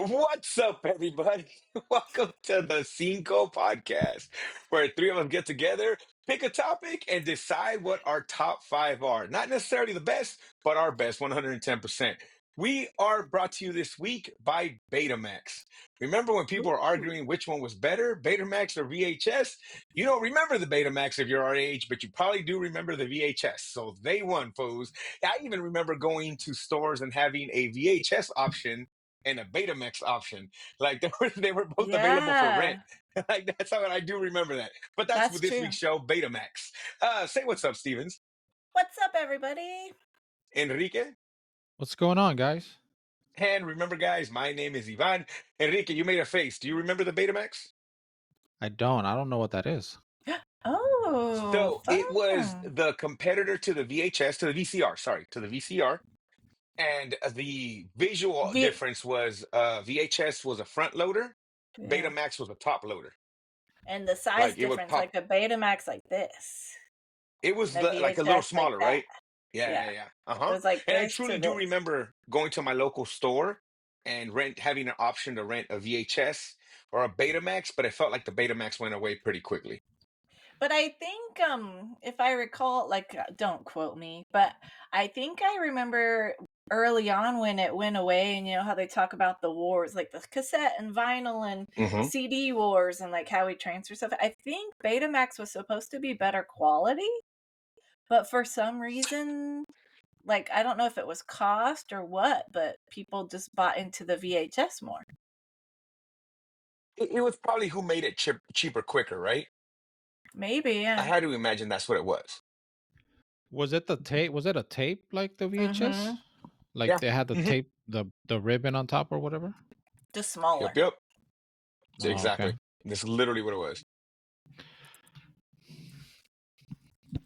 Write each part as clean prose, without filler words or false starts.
What's up, everybody? Welcome to the Cinco podcast, where three of us get together, pick a topic, and decide what our top five are. Not necessarily the best, but our best, 110%. We are brought to you this week by Betamax. Remember when people were Ooh. arguing which one was better, Betamax or VHS? You don't remember the Betamax if you're our age, but you probably do remember the VHS. So they won, foes. I even remember going to stores and having a VHS option and a Betamax option. Like they were both available for rent. Yeah, Like that's how I do remember that. But that's for that's this true. week's show, Betamax. Say what's up, Stevens. What's up, everybody? Enrique. What's going on, guys? And remember, guys, my name is Ivan. Enrique, you made a face. Do you remember the Betamax? I don't know what that is. Oh, So it was fun. the competitor to the VHS, to the VCR, sorry, to the VCR. And the visual V difference was VHS was a front loader, yeah, Betamax was a top loader. and the size Like it would difference, pop. like a Betamax like this, It was and a like a little VHS like smaller, that. right? Yeah, Yeah, yeah, yeah. it Uh-huh. was like And I this to truly do this. remember going to my local store and having an option to rent a VHS or a Betamax, but it felt like the Betamax went away pretty quickly. But I think, if I recall, like, don't quote me, but I think I remember early on when it went away, and you know how they talk about the wars, like the cassette and vinyl and Hmm. CD wars, and like how we transfer stuff. I think Betamax was supposed to be better quality, but for some reason, like I don't know if it was cost or what, but people just bought into the VHS more. It was probably who made it cheaper, quicker, right? Maybe, I yeah. had to imagine that's what it was. Was it the tape? Was it a tape like the VHS? Mm-hmm. Like Yeah. they had the Hmm. tape, the ribbon on top or whatever? Just smaller. Yep, yep. Oh, okay. Exactly. That's literally what it was.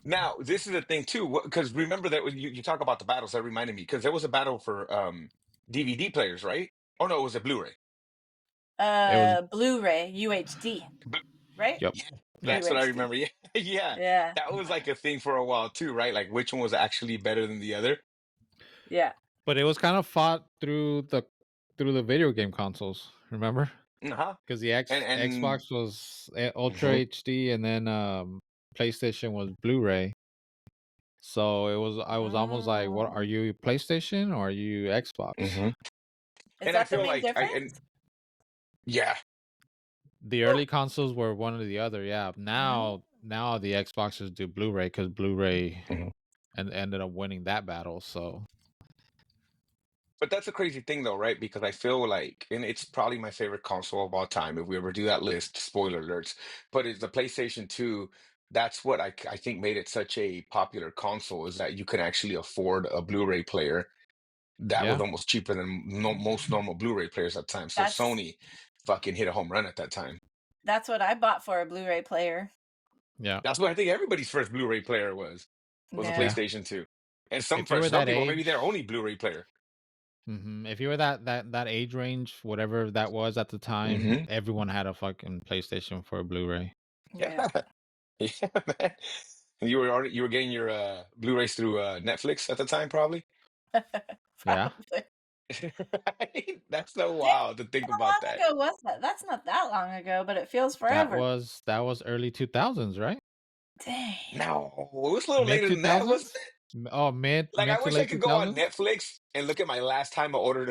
Now, this is the thing too, because remember that when you talk about the battles, that reminded me, because there was a battle for DVD players, right? Oh no, it was a Blu-ray. It was. Blu-ray, UHD, right? Yep. Yeah, Yep. that's what I UHD. remember. Yeah, yeah, Yeah, that was like a thing for a while too, right? Like which one was actually better than the other? yeah. But it was kind of fought through the video game consoles. Remember? Uh-huh. Because the And Xbox was Ultra mhm, HD, and then PlayStation was Blu-ray. So I was almost like, what are Mm. you, PlayStation or are you Xbox? mhm. Is And I that the feel main like I difference? and yeah, The early consoles were one or the other, yeah. Mm. Now the Xboxes do Blu-ray because Blu-ray mhm. and ended up winning that battle. So But that's a crazy thing though, right? Because I feel like, and it's probably my favorite console of all time. If we ever do that list, spoiler alerts, but it's the PlayStation 2. That's what I think made it such a popular console is that you could actually afford a Blu-ray player that was yeah, almost cheaper than most normal Blu-ray players at the time. So That's Sony fucking hit a home run at that time. that's what I bought for a Blu-ray player. yeah, That's what I think everybody's first Blu-ray player was a Yeah. yeah. PlayStation 2. And If you for were some that people, maybe their age, only Blu-ray player. if you were that age range, whatever that was at the time, Hmm. everyone had a fucking PlayStation for a Blu-ray. Yeah. Yeah. Yeah, man. And you were getting your Blu-rays through Netflix at the time, probably. Yeah, Probably. Right? That's so Dang, wild to think how about long that. ago was that? That's not that long ago, but it feels that forever. was early 2000s, right? Dang. No, it was a little Mid later than that, wasn't 2000s? Oh, Like, I mid to wish I late could go on 2000s? Netflix and look at my last time I ordered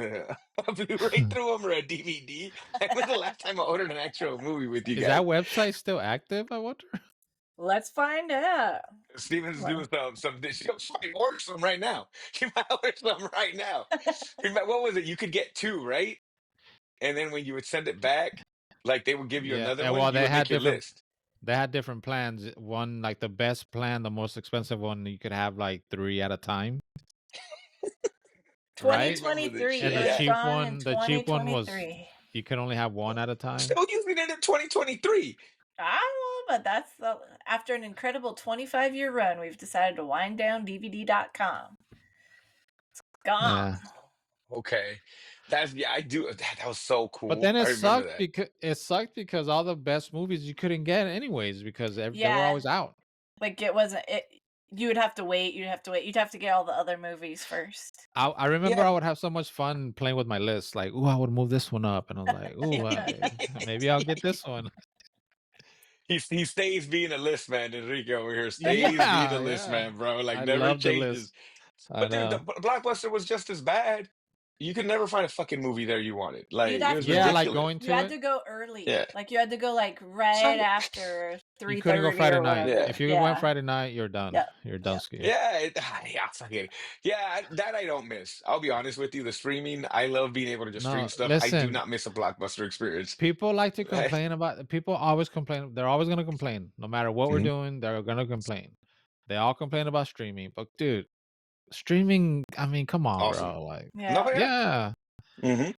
a Blu-ray through them or a DVD. And when's the last time I ordered an actual movie with you Is that guys? website still active, I wonder? Let's find out. Steven's Well, doing some. She might order some right now. She might order some right now. What was it? You could get two, right? And then when you would send it back, like they would give you Yeah, another and one. well, You would make your list. they had different plans. One, like the best plan, the most expensive one, you could have like 3 at a time, I right? remember this 2023. And shit. It was Yeah, gone in the cheap one was 2023. you could only have one at a time. still using it in 2023. I don't know, but after an incredible 25-year run, we've decided to wind down DVD.com. It's gone. Yeah. Okay, that's yeah. I do. That was so But cool. then I remember that. it sucked because all the best movies you couldn't get anyways because they were Yeah, always out. like it wasn't it. You would have to wait. You'd have to wait. You'd have to get all the other movies first. I remember Yeah. I would have so much fun playing with my list. Like, ooh, I would move this one up, and I was like, ooh, maybe I'll get this one. He stays being a list man. Enrique over here stays being a Yeah, list yeah. man, bro. Like I never love the changes. list. I But dude, the know. Blockbuster was just as bad. You could never find a fucking movie there you wanted. Like You'd it have was Yeah, to like ridiculous. going you to had it. to go early. Yeah. Like you had to go like right So after You couldn't go 3:30 Friday or night. yeah. If whatever. you went Yeah. Friday night, you're done. Yep. You're done Yep. ski. Yeah, yeah, fucking, yeah. That I don't miss. I'll be honest with you. The streaming, I love being able to just stream No, stuff. I do listen. not miss a Blockbuster experience. People like to Right? complain about. People always complain. They're always gonna complain, no matter what we're Mhm. doing. They're gonna complain. They all complain about streaming, but dude, streaming. I mean, come on, Awesome. bro. Like, No, Yeah. yeah. yeah. Hmm.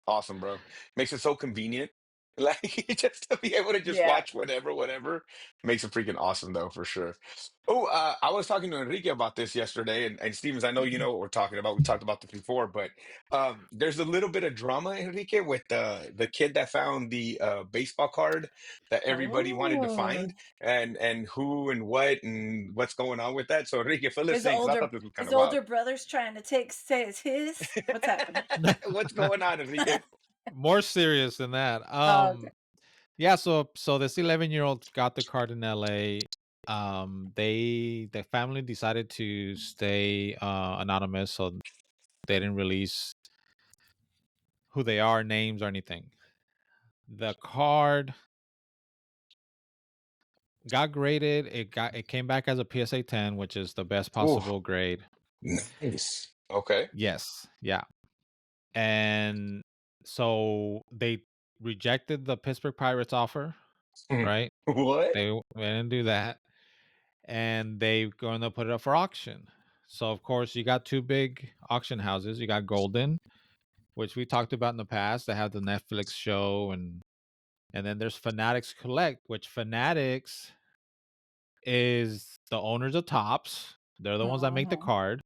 Awesome, bro. Makes it so convenient. Like just to be able to just Yeah. watch whatever makes it freaking awesome though, for sure. Oh, I was talking to Enrique about this yesterday, and Stevens, I know you know what we're talking about. We talked about this before, but there's a little bit of drama, Enrique, with the kid that found the baseball card that everybody wanted to Oh. find, and who and what and what's going on with that. So Enrique, fill us His in because I older thought this was kind his of wild. older brother's trying to say it's his. What's happening? What's going on, Enrique? More serious than that. Oh, okay. Yeah, so this 11-year-old got the card in LA. The family decided to stay anonymous, so they didn't release who they are, names or anything. The card got graded. It came back as a PSA 10, which is the best Oh, possible grade. nice. Okay. Yes, yeah. And so they rejected the Pittsburgh Pirates offer, Mhm. right? What? They didn't do that, and they going to put it up for auction. So of course you got two big auction houses. You got Golden, which we talked about in the past. They have the Netflix show, and then there's Fanatics Collect, which Fanatics is the owners of Tops. They're the ones that make the Mhm. card,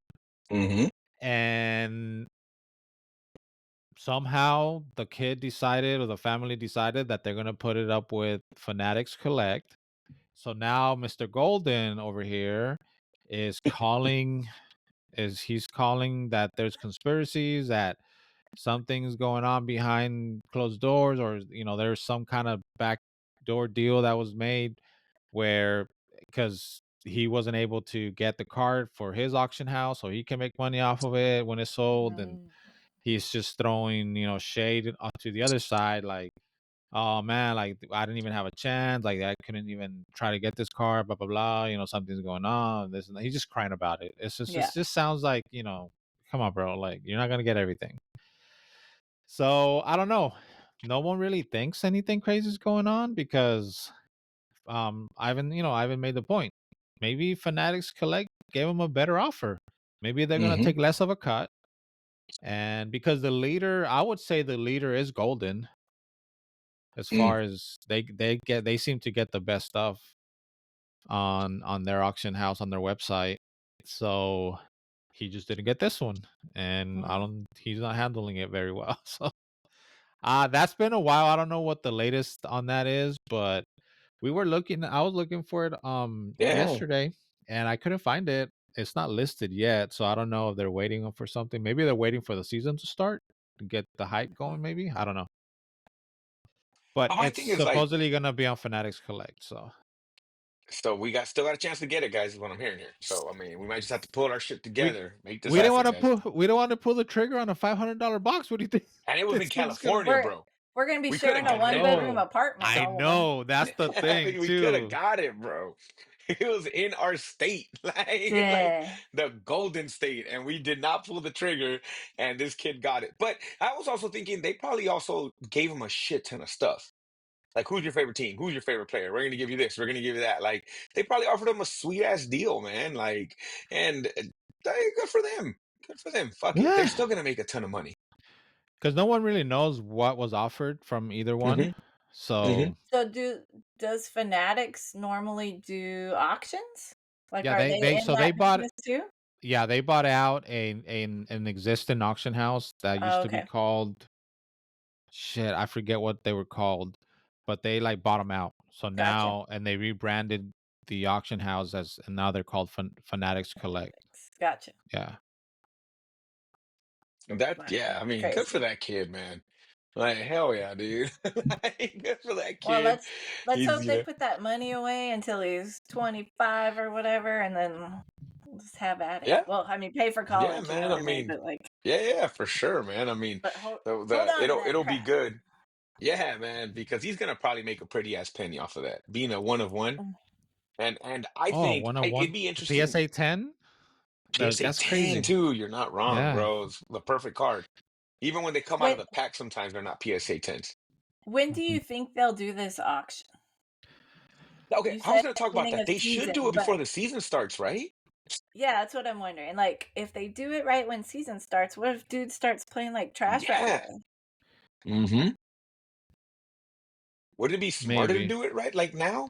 Hmm. and somehow the kid decided or the family decided that they're gonna put it up with Fanatics Collect. So now Mr. Golden over here is calling he's calling that there's conspiracies, that something's going on behind closed doors, or there's some kind of backdoor deal that was made where, because he wasn't able to get the card for his auction house so he can make money off of it when it's sold, and Mm. he's just throwing shade to the other side, like, oh man, like I didn't even have a chance, like I couldn't even try to get this car, blah blah blah, something's going on, this and that. He's just crying about it. It Yeah. just sounds like, come on bro, like you're not gonna get everything. So I don't know, no one really thinks anything crazy is going on, because Ivan made the point, maybe Fanatics Collect gave him a better offer, maybe they're gonna Hmm. take less of a cut. And because the leader, I would say the leader is Golden, as Mm. far as they seem to get the best stuff on their auction house, on their website. So he just didn't get this one, and I Mm. don't he's not handling it very well. So that's been a while. I don't know what the latest on that is, but I was looking for it Yeah. yesterday, and I couldn't find it. It's not listed yet, so I don't know if they're waiting for something. Maybe they're waiting for the season to start to get the hype Mhm. going, maybe. I don't know. But Oh, my it's thing is like, supposedly gonna be on Fanatics Collect, so so we still got a chance to get it, guys, is what I'm hearing here. So I mean, we might just have to pull our shit we together, make this we didn't happen, want to guys. pull the trigger on a $500 box. What do you think And it was in this thing's gonna? California, We're bro. we're gonna be We could have sharing a I got it, one-bedroom bro. know, apartment I somewhere. know. That's the I thing mean, we could have too. got it, bro. It was in our state, like Yeah. the Golden State, and we did not pull the trigger, and this kid got it. But I was also thinking they probably also gave him a shit ton of stuff. Like, who's your favorite team? Who's your favorite player? We're going to give you this. We're going to give you that. Like, they probably offered him a sweet ass deal, man. Like, and good for them. Good for them. Fuck it. They're Yeah, still going to make a ton of money. because no one really knows what was offered from either one. Hmm. Hmm. So So does Fanatics normally do auctions? Like, yeah, are they they they in so that they bought business too? yeah, they bought out an existing auction house that used Oh, to be okay. called, shit, I forget what they were called, but they like bought them out. So Gotcha. now, and they rebranded. the auction house and now they're called Fanatics Collect. Gotcha. Yeah. That, Wow, yeah, I mean, good for crazy. that kid, man. Like, hell yeah, dude. Like, good for that Well, kid. let's He's, hope they put that money away until he's 25 or whatever, and then just have at it. yeah, Well, I mean, pay for yeah, college, you know man. what I I mean? mean, But like, yeah, for sure, man. I mean, but hold hold the on to that it'll be crap. good. Yeah, man, because he's gonna probably make a pretty ass penny off of that, being a one of one. Mm. And I Oh, think it'd 101 be interesting. PSA 10. PSA That's 10 crazy. too. You're not wrong, Yeah. bro. It's the perfect card. Even when they come out of When the pack, sometimes they're not PSA 10s. when do Mhm. you think they'll do this auction? Okay, You I was said gonna talk about beginning that. of They should season, do it but before the season starts, right? yeah, that's what I'm wondering. Like, if they do it right when season starts, what if dude starts playing like trash right Yeah. away? Mm-hmm. Would it be smarter to Maybe. do it right like now?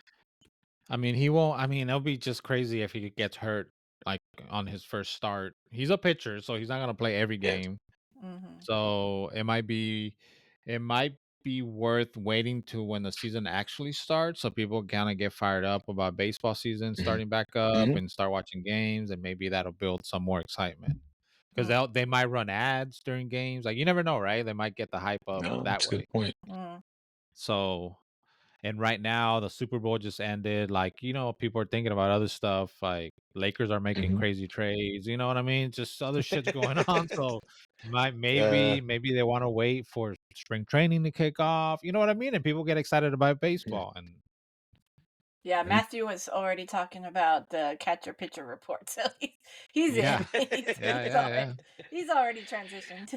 I mean, he won't. I mean, it'll be just crazy if he gets hurt like on his first start. He's a pitcher, so he's not gonna play every Yeah. game. Hmm. So it might be worth waiting to when the season actually starts, so people kind of get fired up about baseball season Hmm. starting back up Hmm. and start watching games, and maybe that'll build some more excitement. Because Mm, they might run ads during games. Like you never know, right? They might get the hype up No, that that's a way. good point. mm, So and right now, the Super Bowl just ended. Like, people are thinking about other stuff. Like, Lakers are making Hmm. crazy trades. You know what I mean? Just other shit's going on. So, might Uh, maybe they want to wait for spring training to kick off. You know what I mean? And people get excited about yeah. baseball. And yeah, Mhm. Matthew was already talking about the catcher pitcher report, so he's yeah, in. yeah, yeah, yeah. He's already transitioned.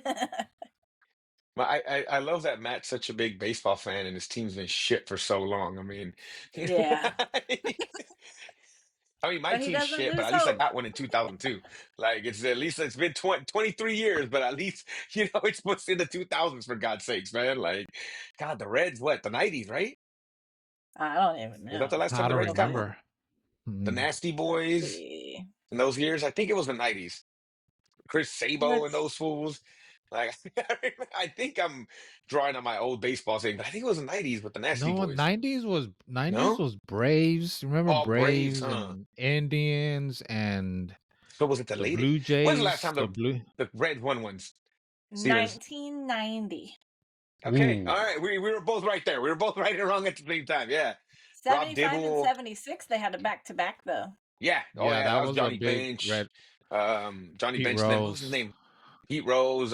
But I love that Matt's such a big baseball fan and his team's been shit for so long. I mean, Yeah, I mean, my but he team's doesn't shit, but lose at least I hope. got one in 2002. Like it's at least it's been 23 years, but at least it's what's in the 2000s for God's sakes, man. Like, God, the Reds, what the 90s, right? I don't even Was that the know. last time I the don't Reds Hold got on. one? remember. The Mm. Nasty Let's Boys see. in those years, I think it was the 90s. Chris Sabo and Let's. those fools. Like, I think I'm drawing on my old baseball thing, but I think it was the 90s with the Nasty No, Boys. nineties No? was Braves. Remember Oh, Braves, Braves huh? and Indians and So was it the the latest? Blue When's the last Jays. time The blue. the Reds won ones? Steelers. 1990. Okay, Ooh. all right. We were both right there. We were both right and wrong at the same time. Yeah. Rob 75 and Dibble. 76, they had a back to back, though. Yeah. Oh Yeah, yeah, that that was was a Johnny big Bench. red Johnny Pete Bench. And then what was his Rose. name? Pete Rose.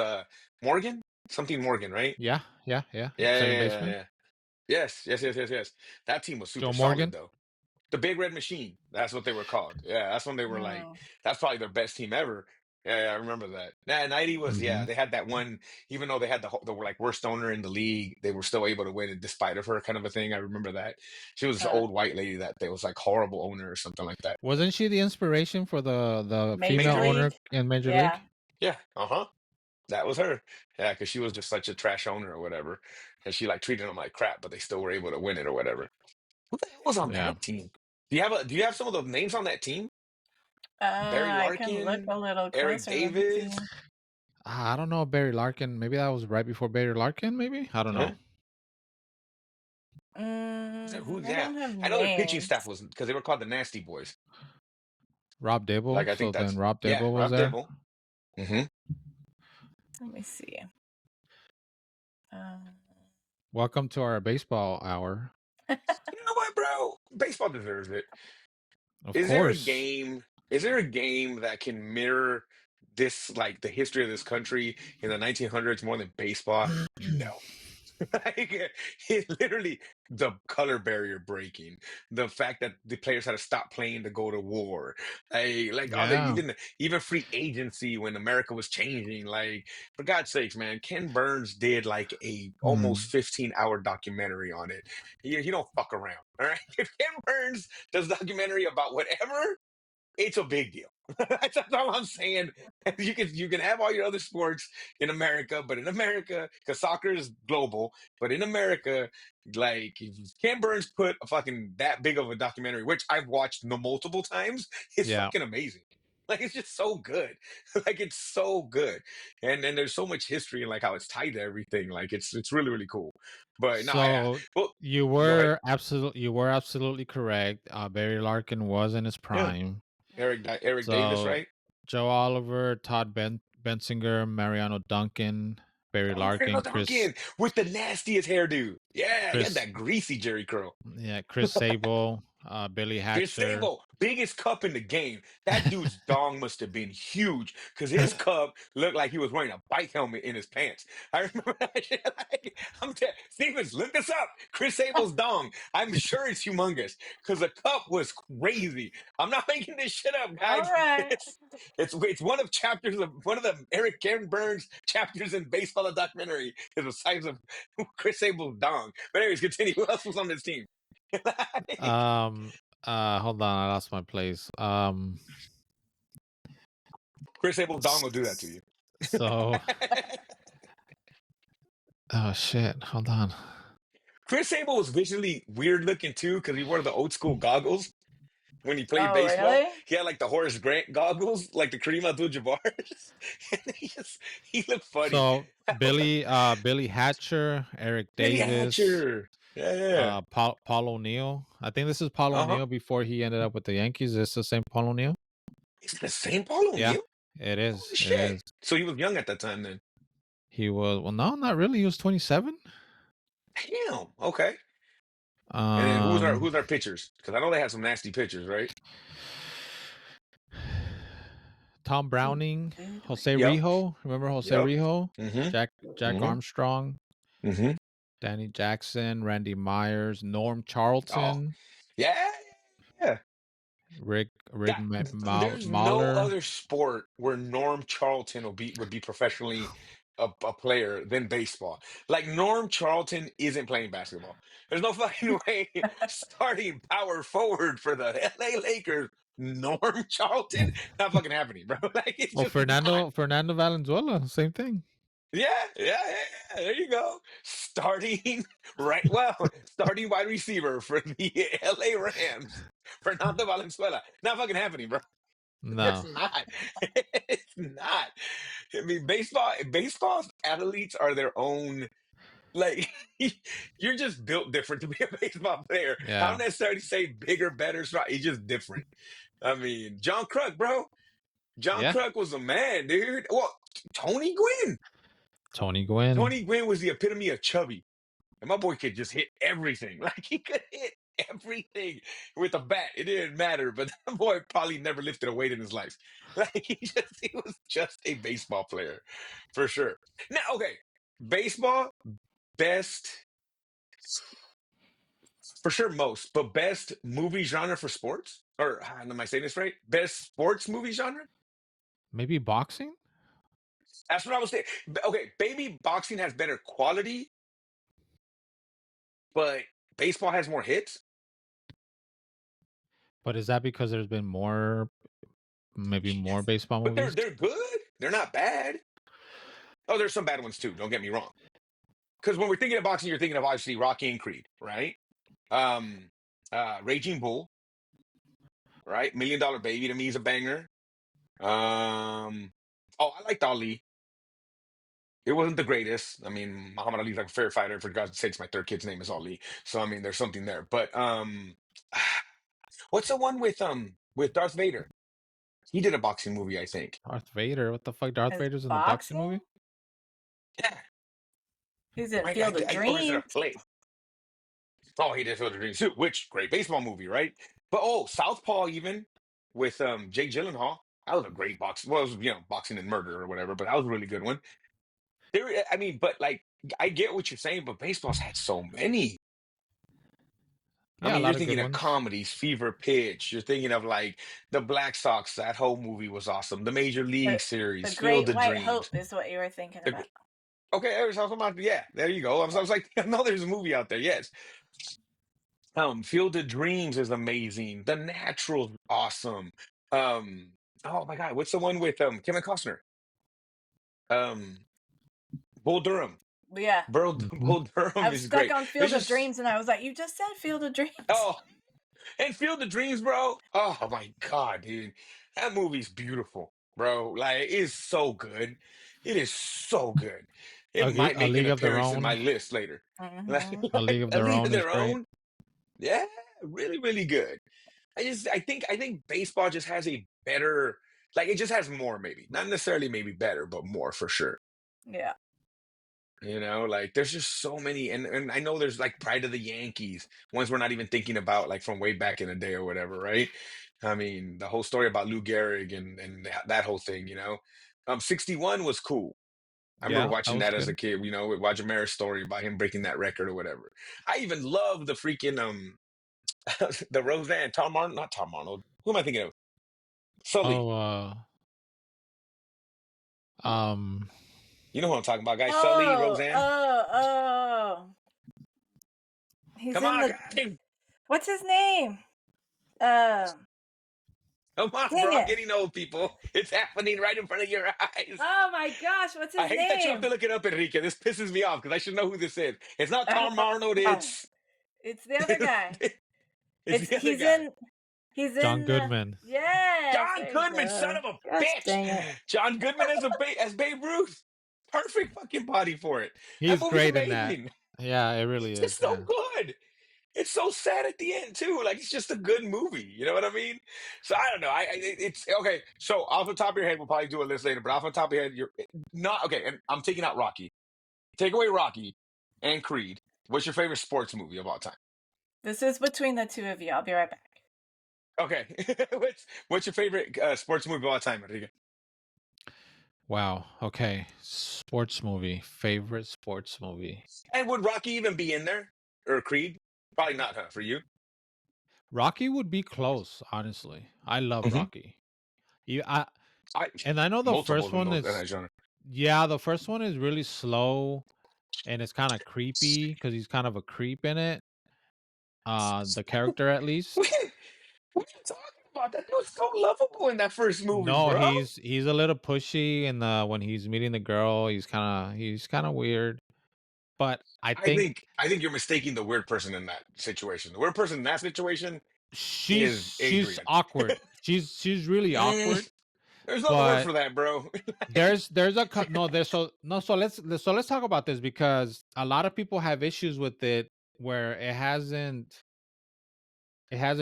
Morgan. Something Morgan, right? Yeah, yeah, yeah. Yeah, yeah, Second yeah, yeah, baseman. yeah. Yes, yes, yes, yes, yes. That team was Joe super solid Morgan. though. The Big Red Machine. That's what they were called. Yeah, that's when they were like, Mm, that's probably their best team ever. Yeah, yeah, I remember that. Yeah, 90 was, yeah, Hmm. they had that one, even though they had the like worst owner in the league, they were still able to win in despite of her kind of a thing. I remember that. She was this huh. old white lady that was like horrible owner or something like that. Wasn't she the inspiration for the female Major Major League? owner League. in Major Yeah. League? Yeah, uh-huh. That was her. Yeah, because she was just such a trash owner or whatever. And she like treated them like crap, but they still were able to win it or whatever. Who the hell was on Yeah. that team? Do you have some of the names on that team? Barry I can look Larkin, a little Eric closer. Let me see. Davis. I don't know Barry Larkin. Maybe that was right before Barry Larkin. Maybe I don't know. Huh? Who's I yeah? don't have I know their pitching names. staff was because they were called the Nasty Boys. Rob Like Dibble. I So think then that's Rob yeah, Dibble was Rob there. Dibble. Hmm. Let me see. Um, Welcome to our baseball hour. You know what, bro? Baseball deserves it. Of Is there a course. game? Is there a game that can mirror this, like the history of this country in the 1900s more than baseball? No. Like it literally the color barrier breaking, the fact that the players had to stop playing to go to war, like all the Yeah. even free agency when America was changing. Like for God's sakes, man, Ken Burns did like a almost Hmm. 15-hour documentary on it. He don't fuck around. All right, if Ken Burns does a documentary about whatever, it's a big deal. That's all I'm saying. You can have all your other sports in America, but in America, because soccer is global, but in America, like if Ken Burns put a fucking that big of a documentary, which I've watched no multiple times, it's Yeah. fucking amazing. Like it's just so good. Like it's so good. And there's so much history and like how it's tied to everything. Like it's really, really cool. But no, So well, you go ahead. were absolutely correct. Barry Larkin was in his Yeah. prime. Eric Davis, So right? Joe Oliver, Todd Bensinger, Mariano Duncan, Barry Oh, Mario Larkin, Duncan with the nastiest hairdo. Yeah, he had Chris, that greasy Jerry curl. Chris Sable, Billy Chris Hatcher. Sable, biggest cup in the game. That dude's dong must have been huge because his cup looked like he was wearing a bike helmet in his pants. I remember that shit. Like, Stevens, look this up. Chris Sable's dong. I'm sure it's humongous because the cup was crazy. I'm not making this shit up, All guys. right. It's one of one of the Eric Karen Burns chapters in baseball, the documentary is the size of Chris Sable's dong. But anyways, continue. Who else was on this team? Um, hold on, I lost my place. Chris Sable's dong will do that to you. So, oh shit, hold on. Chris Sable was visually weird looking too because he wore the old school goggles when he played Oh, baseball. really? He had like the Horace Grant goggles, like the Kareem Abdul-Jabbar's. And he looked funny. So Billy Hatcher, Eric Billy Davis, Hatcher. Yeah. Paul O'Neill. I think this is Paul Uh-huh. O'Neill before he ended up with the Yankees. Is this the same Paul O'Neill? He's the same Paul Yeah, O'Neill? it is. Holy It shit. is. So he was young at that time then. He was no, not really. He was 27. Damn. Okay. And then Um, who's our pitchers? Because I know they had some nasty pitchers, right? Tom Browning, Jose Yep. Rijo. Remember Jose Yep. Rijo? Mm-hmm. Jack Mm-hmm. Armstrong, Mm-hmm. Danny Jackson, Randy Myers, Norm Oh. Charlton, Yeah. Yeah. Rick God, there's no Mahler. other sport where Norm Charlton would be professionally a player than baseball. Like Norm Charlton isn't playing basketball. There's no fucking way starting power forward for the LA Lakers. Norm Charlton, not fucking happening, bro. Like it's Well, just not. Fernando Valenzuela, same thing. Yeah, there you go. Starting right, well, starting wide receiver for the LA Rams, Fernando Valenzuela. Not fucking happening, bro. It's No, not. It's not. I mean, baseball's athletes are their own. Like, you're just built different to be a baseball player. I yeah, don't necessarily say bigger, better, strong. It's just different. I mean, John Kruk, bro. John yeah. Kruk was a man, dude. Well, Tony Gwynn. Tony Gwynn. Tony Gwynn was the epitome of chubby. And my boy could just hit everything. Like he could hit everything with a bat. It didn't matter. But that boy probably never lifted a weight in his life. Like he was just a baseball player. For sure. Now, okay. Baseball, best for sure most, but best movie genre for sports? Or am I saying this right? Best sports movie genre? Maybe boxing, That's what I was saying. Okay, baby boxing has better quality, but baseball has more hits. but is that because there's been maybe more Yes. baseball But movies? they're good. They're not bad. Oh, there's some bad ones too. Don't get me wrong. Because when we're thinking of boxing, you're thinking of obviously Rocky and Creed, right? Um, Raging Bull, right? Million Dollar Baby to me is a banger. Oh, I liked Ali. It wasn't the greatest. I mean, Muhammad Ali's like a fair fighter. For God's sakes, my third kid's name is Ali. So I mean, there's something there. But what's the one with Darth Vader? He did a boxing movie, I think. Darth Vader. What the fuck? Darth His Vader's in the boxing boxing? movie? Yeah, He's in right. Field of I know he's in a Dreams. play. Oh, he did Field of Dreams too, which great baseball movie, right? But oh, Southpaw even with Jake Gyllenhaal. That was a great box. Well, it was boxing and murder or whatever, but that was a really good one. I mean, but like I get what you're saying, but baseball's had so many. I Yeah, a mean, you're lot of good thinking of ones. comedies, Fever Pitch. You're thinking of like the Black Sox. That whole movie was awesome. The Major The, League Series, the Field Great of White Dreams. Hope is what you were thinking The, about. okay, yeah, there you go. I was like, I know there's a movie out there. Yes. Field of Dreams is amazing. The Natural's awesome. Um, oh my God, what's the one with Kevin Costner? Um, Bull Durham. Yeah. Mhm. Bull Durham I was is stuck great. on There's Field of just Dreams and I was like, you just said Field of Dreams. oh, and Field of Dreams, bro. Oh my God, dude. That movie's beautiful, bro. Like, it is so good. It is so good. It might A make an League of Their appearance in my Own. list later. Like, Hmm. A League of A Their League of Own is Their great. Own. Yeah, really, really good. I think baseball just has a better, like, it just has more, maybe. Not necessarily maybe better, but more for sure. Yeah. Like there's just so many, and I know there's like Pride of the Yankees, ones we're not even thinking about, like from way back in the day or whatever, right? I mean, the whole story about Lou Gehrig and that whole thing, 61 was cool. I remember Yeah, that watching was that as a good. kid, with Roger Maris' story about him breaking that record or whatever. I even love the freaking the Roseanne, Tom Arnold, not Tom Arnold. Who am I thinking of? Sully. Oh, um, You know who I'm talking about, guys. Sully, Oh, Roseanne. oh, oh. He's Come in on, the. guys. What's his name? Uh, Come on, Dang bro. I'm it. getting old, people. It's happening right in front of your eyes. Oh my gosh, what's I his hate that you have to name? look it up, Enrique. This pisses me off because I should know who this is. It's not Tom Arnold. It's It's the other guy. it's It's the other guy. he's John in Goodman. yes, John there you Goodman, son go. of a Gosh bitch. dang it. John Goodman as Babe Ruth. Perfect fucking body for it. That He's movie's great in that. amazing. Yeah, it really It's is. just so Yeah. good. It's so sad at the end too. Like it's just a good movie. You know what I mean? So I don't know. It's okay. So off the top of your head, we'll probably do a list later. But off the top of your head, you're not okay. And I'm taking out Rocky. Take away Rocky and Creed. What's your favorite sports movie of all time? This is between the two of you. I'll be right back. Okay, what's your favorite sports movie of all time, Enrique? Wow. Okay. Sports movie. Favorite sports movie. And would Rocky even be in there or Creed? Probably not, huh? For you? Rocky would be close, honestly. I love Hmm. Rocky. You, I, I and I know the first multiples in one those in is, that genre. yeah, the first one is really slow and it's kind of creepy because he's kind of a creep in it. The character at least. What what are you talking about? That dude was so lovable in that first movie, No, bro. he's a little pushy, and when he's meeting the girl, he's kind of weird. But I think I think you're mistaking the weird person in that situation. The weird person in that situation is she's Adrian. awkward. She's really awkward. Mm, there's no other word But for that, bro. there's a no there's so no so let's talk about this because a lot of people have issues with it where it hasn't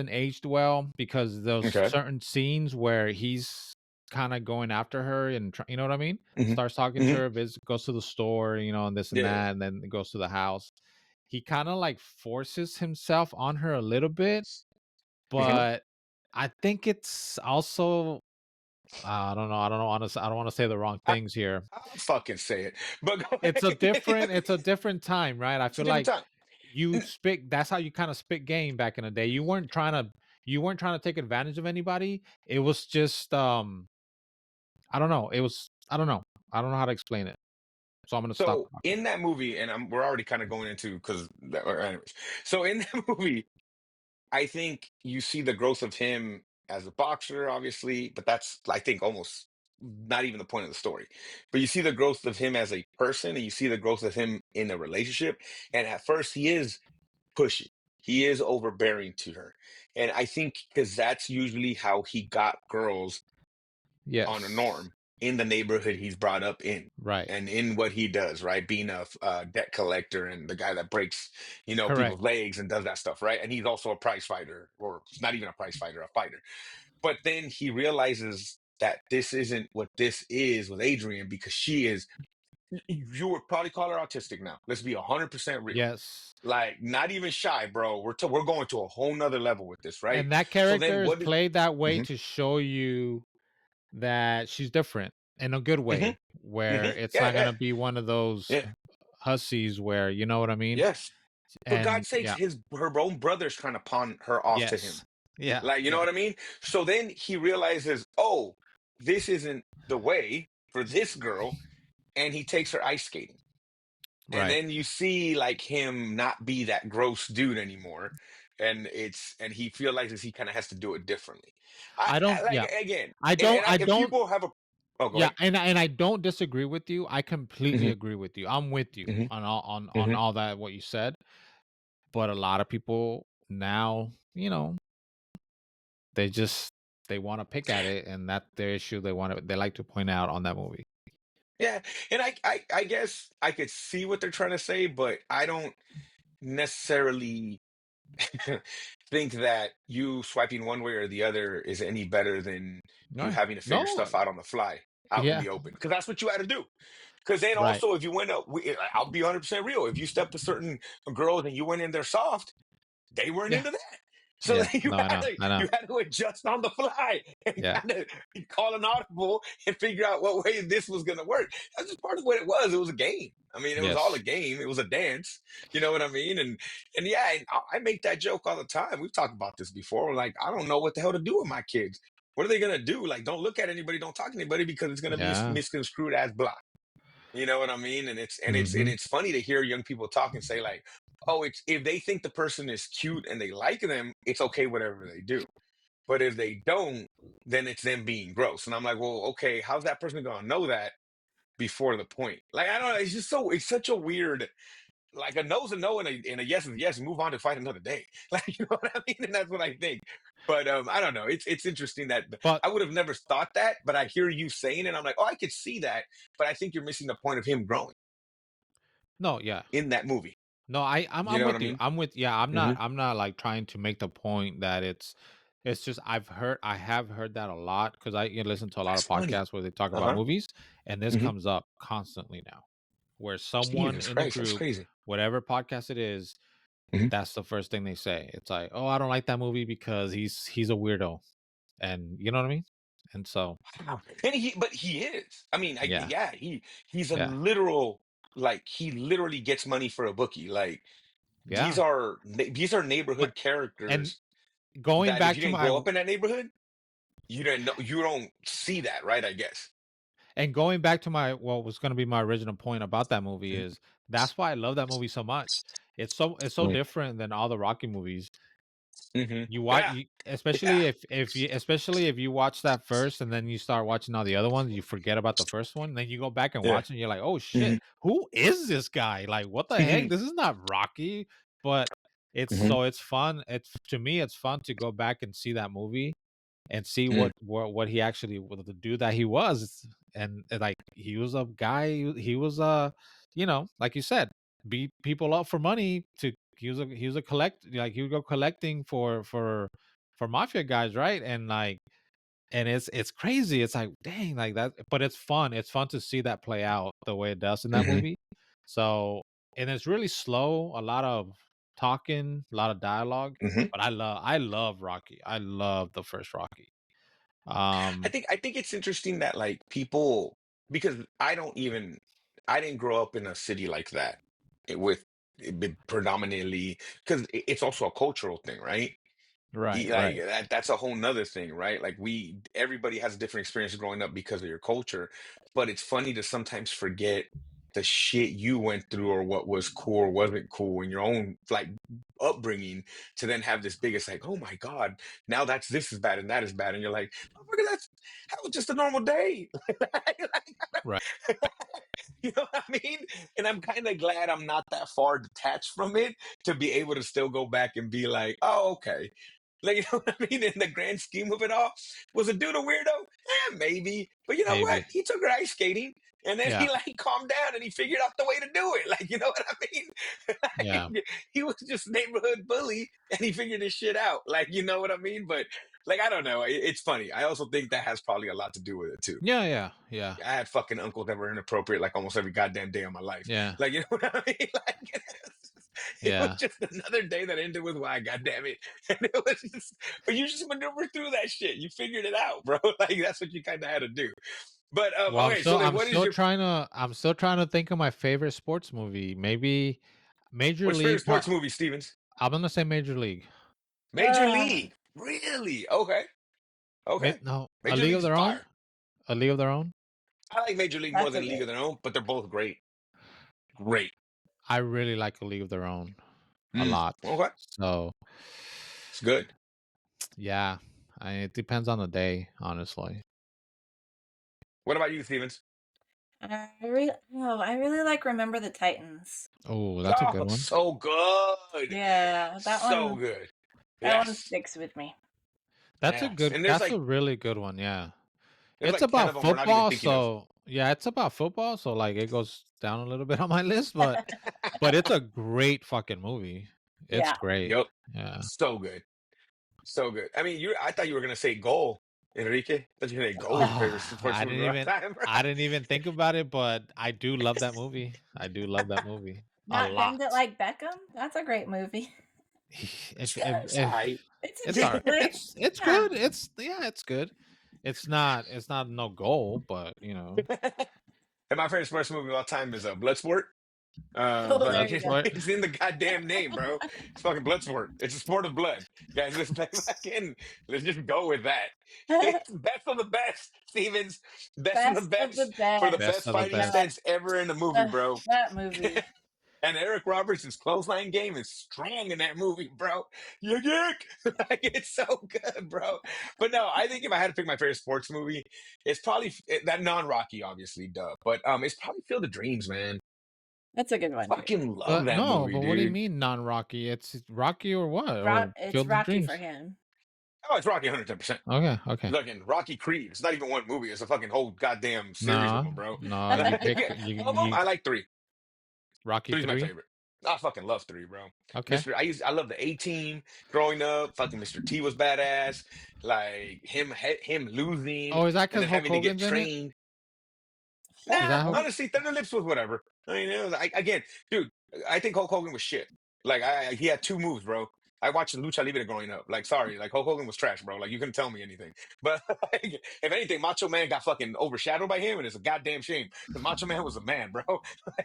aged well because those Okay. certain scenes where he's kind of going after her and you know what I mean? Hmm. Starts talking to Hmm. her, goes to the store, and this and Yeah. that, and then goes to the house. He kind of like forces himself on her a little bit, Hmm. but I think it's also I don't know. I don't want to say the wrong I, things here. I'll fucking say it. But go It's a ahead. different time, right? I It's a feel different like time. you spit that's how you kind of spit game back in the day. You weren't trying to take advantage of anybody. It was just I don't know. I don't know. I don't know how to explain it. So I'm going to stop So talking. in that movie, and we're already kind of going into because, anyways. So in that movie, I think you see the growth of him as a boxer, obviously, but that's, I think, almost not even the point of the story. But you see the growth of him as a person, and you see the growth of him in a relationship. And at first, he is pushy, he is overbearing to her. And I think because that's usually how he got girls on a Yes. norm in the neighborhood he's brought up in. Right. And in what he does, right? Being a debt collector and the guy that breaks, Correct. people's legs and does that stuff, right? And he's also a prize fighter, or not even a prize fighter, a fighter. But then he realizes that this isn't what this is with Adrian because she is, you would probably call her autistic now. Let's be 100% real. Yes. Like, not even shy, bro. We're going to a whole nother level with this, right? And that So character then is what did, played that way hmm to show you that she's different in a good hmm way, where it's yeah, not going yeah, to be one of those yeah, hussies where, you know what I mean? yes. For And God's sakes, yeah. her own brother's trying to pawn her off to him. Yes. Yeah. Like, you know Yeah. what I mean? So then he realizes, oh, this isn't the way for this girl, and he takes her ice skating. And Right. then you see like him not be that gross dude anymore. And he realizes he kind of has to do it differently. I don't Like yeah. again, I if don't people have a, oh, go yeah, ahead. and I don't disagree with you. I completely Hmm. agree with you. I'm with you Hmm. on Hmm. all that what you said. But a lot of people now, they just they want to pick at it, and that's their issue. They like to point out on that movie. Yeah, and I guess I could see what they're trying to say, but I don't necessarily think that you swiping one way or the other is any better than you No, having to figure no, stuff out on the fly, out in yeah, the open, because that's what you had to do. Because then right, also, if you went up, I'll be 100% real. If you stepped to certain girls and you went in there soft, they weren't yeah, into that. So yeah. then you No, had to I know, you had to adjust on the fly and yeah, kind of call an audible and figure out what way this was going to work. That's just part of what it was. It was a game. I mean, it was all a yes, game. It was a dance. You know what I mean? And yeah, and I make that joke all the time. We've talked about this before. We're like, I don't know what the hell to do with my kids. What are they going to do? Like, don't look at anybody. Don't talk to anybody because it's going to be yeah, misconstrued as blah. You know what I mean? And hmm it's funny to hear young people talk and say like, oh, it's if they think the person is cute and they like them, it's okay whatever they do. But if they don't, then it's them being gross. And I'm like, well, okay, how's that person gonna know that before the point? Like, I don't know. It's just so it's such a weird like a no's a no and a yes is a yes. Move on to fight another day. Like, you know what I mean? And that's what I think. But I don't know. It's interesting that but I would have never thought that, but I hear you saying it. I'm like, oh, I could see that, but I think you're missing the point of him growing no, yeah, in that movie. no. You I'm know what I with you. mean? I'm with yeah. Hmm. I'm not like trying to make the point that it's just I have heard that a lot because I listen to a lot That's of funny. podcasts where they talk Uh about huh. movies, and this Hmm. comes up constantly now, where someone Jesus in the Christ, that's group, crazy. whatever podcast it is, Hmm. that's the first thing they say. It's like, oh, I don't like that movie because he's a weirdo, and you know what I mean. And so Wow. And but he is. I mean, yeah, yeah, he's a yeah, literal like he literally gets money for a bookie. Like yeah. these are But neighborhood and characters going that if back you to didn't my grow up in that neighborhood, you didn't know you don't see that, right? I guess. And going back to my what was going to be my original point about that movie Mhm. is that's why I love that movie so much. It's so Mm. different than all the Rocky movies. Mhm. You watch, Yeah. especially Yeah. if you watch that first and then you start watching all the other ones, you forget about the first one. Then you go back and Yeah. watch and you're like, oh Mhm. shit, who is this guy? Like, what the heck? Mhm. This is not Rocky. But Mhm. it's fun. It's to me, it's fun to go back and see that movie and see Mm. what he actually the dude that he was, and like he was a guy, he was like you said, beat people up for money to he was a collect like he would go collecting for mafia guys, right? And like and it's crazy. It's like dang, like that, but it's fun to see that play out the way it does in that Mhm. movie. So and it's really slow, a lot of talking, a lot of dialogue, Mhm. but I love Rocky. I love the first Rocky. I Um, think I think it's interesting that like people because I didn't grow up in a city like that with predominantly because it's also a cultural thing, right? right, Like right. that's a whole nother thing, right? Like everybody has a different experience growing up because of your culture, but it's funny to sometimes forget the shit you went through or what was cool or wasn't cool in your own like upbringing to then have this biggest like, oh my God, now that's this is bad and that is bad. And you're like, oh my God, that was just a normal day. Right. You know what I mean? And I'm kind of glad I'm not that far detached from it to be able to still go back and be like, oh, okay. Like, you know what I mean? In the grand scheme of it all, was a dude a weirdo? Maybe. But you know what? Maybe. He took her ice skating and then he Yeah. like calmed down and he figured out the way to do it. Like, you know what I mean? Yeah. Like, he was just a neighborhood bully and he figured his shit out. Like, you know what I mean? But like, I don't know. It's funny. I also think that has probably a lot to do with it too. Yeah. Yeah. Yeah. I had fucking uncles that were inappropriate like almost every goddamn day of my life. Yeah. Like, you know what I mean? Like, it was Yeah. just another day that ended with why, goddamn it. And it was just, but you just maneuver through that shit. You figured it out, bro. Like, that's what you kind of had to do. But, Well, okay, so then what is your, I'm still trying to think of my favorite sports movie. Maybe Major what's your favorite League. sports movie, Stevens? I'm gonna say Major League. Major League. Really? Okay. Okay. No, A Major League of League's Their Own. fire. A League of Their Own. I like Major League more That's a than good. League of Their Own, but they're both great. Great. I really like A League of Their Own a Mm, lot. okay. So It's good. yeah, it depends on the day, honestly. What about you, Stevens? I really like Remember the Titans. Oh, that's a good Oh, one. so good. Yeah, So good. that one Yes. sticks with me. That's a Yes, good. and That's a really good one. Yeah, there's it's like 10 about of them we're not even football, thinking of. so yeah, it's about football. So like, it goes down a little bit on my list, but it's a great fucking movie. It's Yeah. great. Yep, Yeah. so good, so good. I mean, I thought you were gonna say Goal, Enrique. I thought you were gonna say Goal, your favorite Oh, sports movie of all time, bro. I didn't even think about it, but I do love that movie. I do love that movie a Not lot. Bend It Like Beckham? That's a great movie. It's all right. It's a it's all right. like, It's yeah, good. It's good. It's not no goal, but you know, And my favorite sports movie of all time is Bloodsport. oh, But there you go. Bloodsport. it's in the goddamn name, bro. It's fucking Bloodsport. It's a sport of blood, guys. Let's just go with that. It's best of the best, Stevens. Best of the Best of the best for the best. Best best of the fighting best. No, stance ever in the movie, bro. that movie. And Eric Roberts' clothesline game is strong in that movie, bro. Yick! Like, it's so good, bro. But no, I think if I had to pick my favorite sports movie, it's probably that non-Rocky, obviously, duh. But it's probably Field of Dreams, man. That's a good one too. Fucking love But that no, movie, but what do you dude. mean non-Rocky? It's Rocky or what? Or It's Field of Rocky for Dreams? him. Oh, it's Rocky 110%. Okay, okay. Look, and Rocky Creed. It's not even one movie. It's a fucking whole goddamn series of No, them, bro. no, you pick Like, of them, you I like three. Rocky Three's my 3. favorite. I fucking love three, bro. Okay. I love the A-Team growing up. Fucking Mr. T was badass. Like him losing Oh, is that and because then Hulk having to get Hogan's in it? trained. Is Nah, that Hulk? honestly, Thunder Lips was whatever. I mean, it was, again, dude, I think Hulk Hogan was shit. Like, he had two moves, bro. I watched Lucha Libre growing up. Like, sorry, like Hulk Hogan was trash, bro. Like, you couldn't tell me anything. But like, if anything, Macho Man got fucking overshadowed by him, and it's a goddamn shame because Macho Man was a man, bro.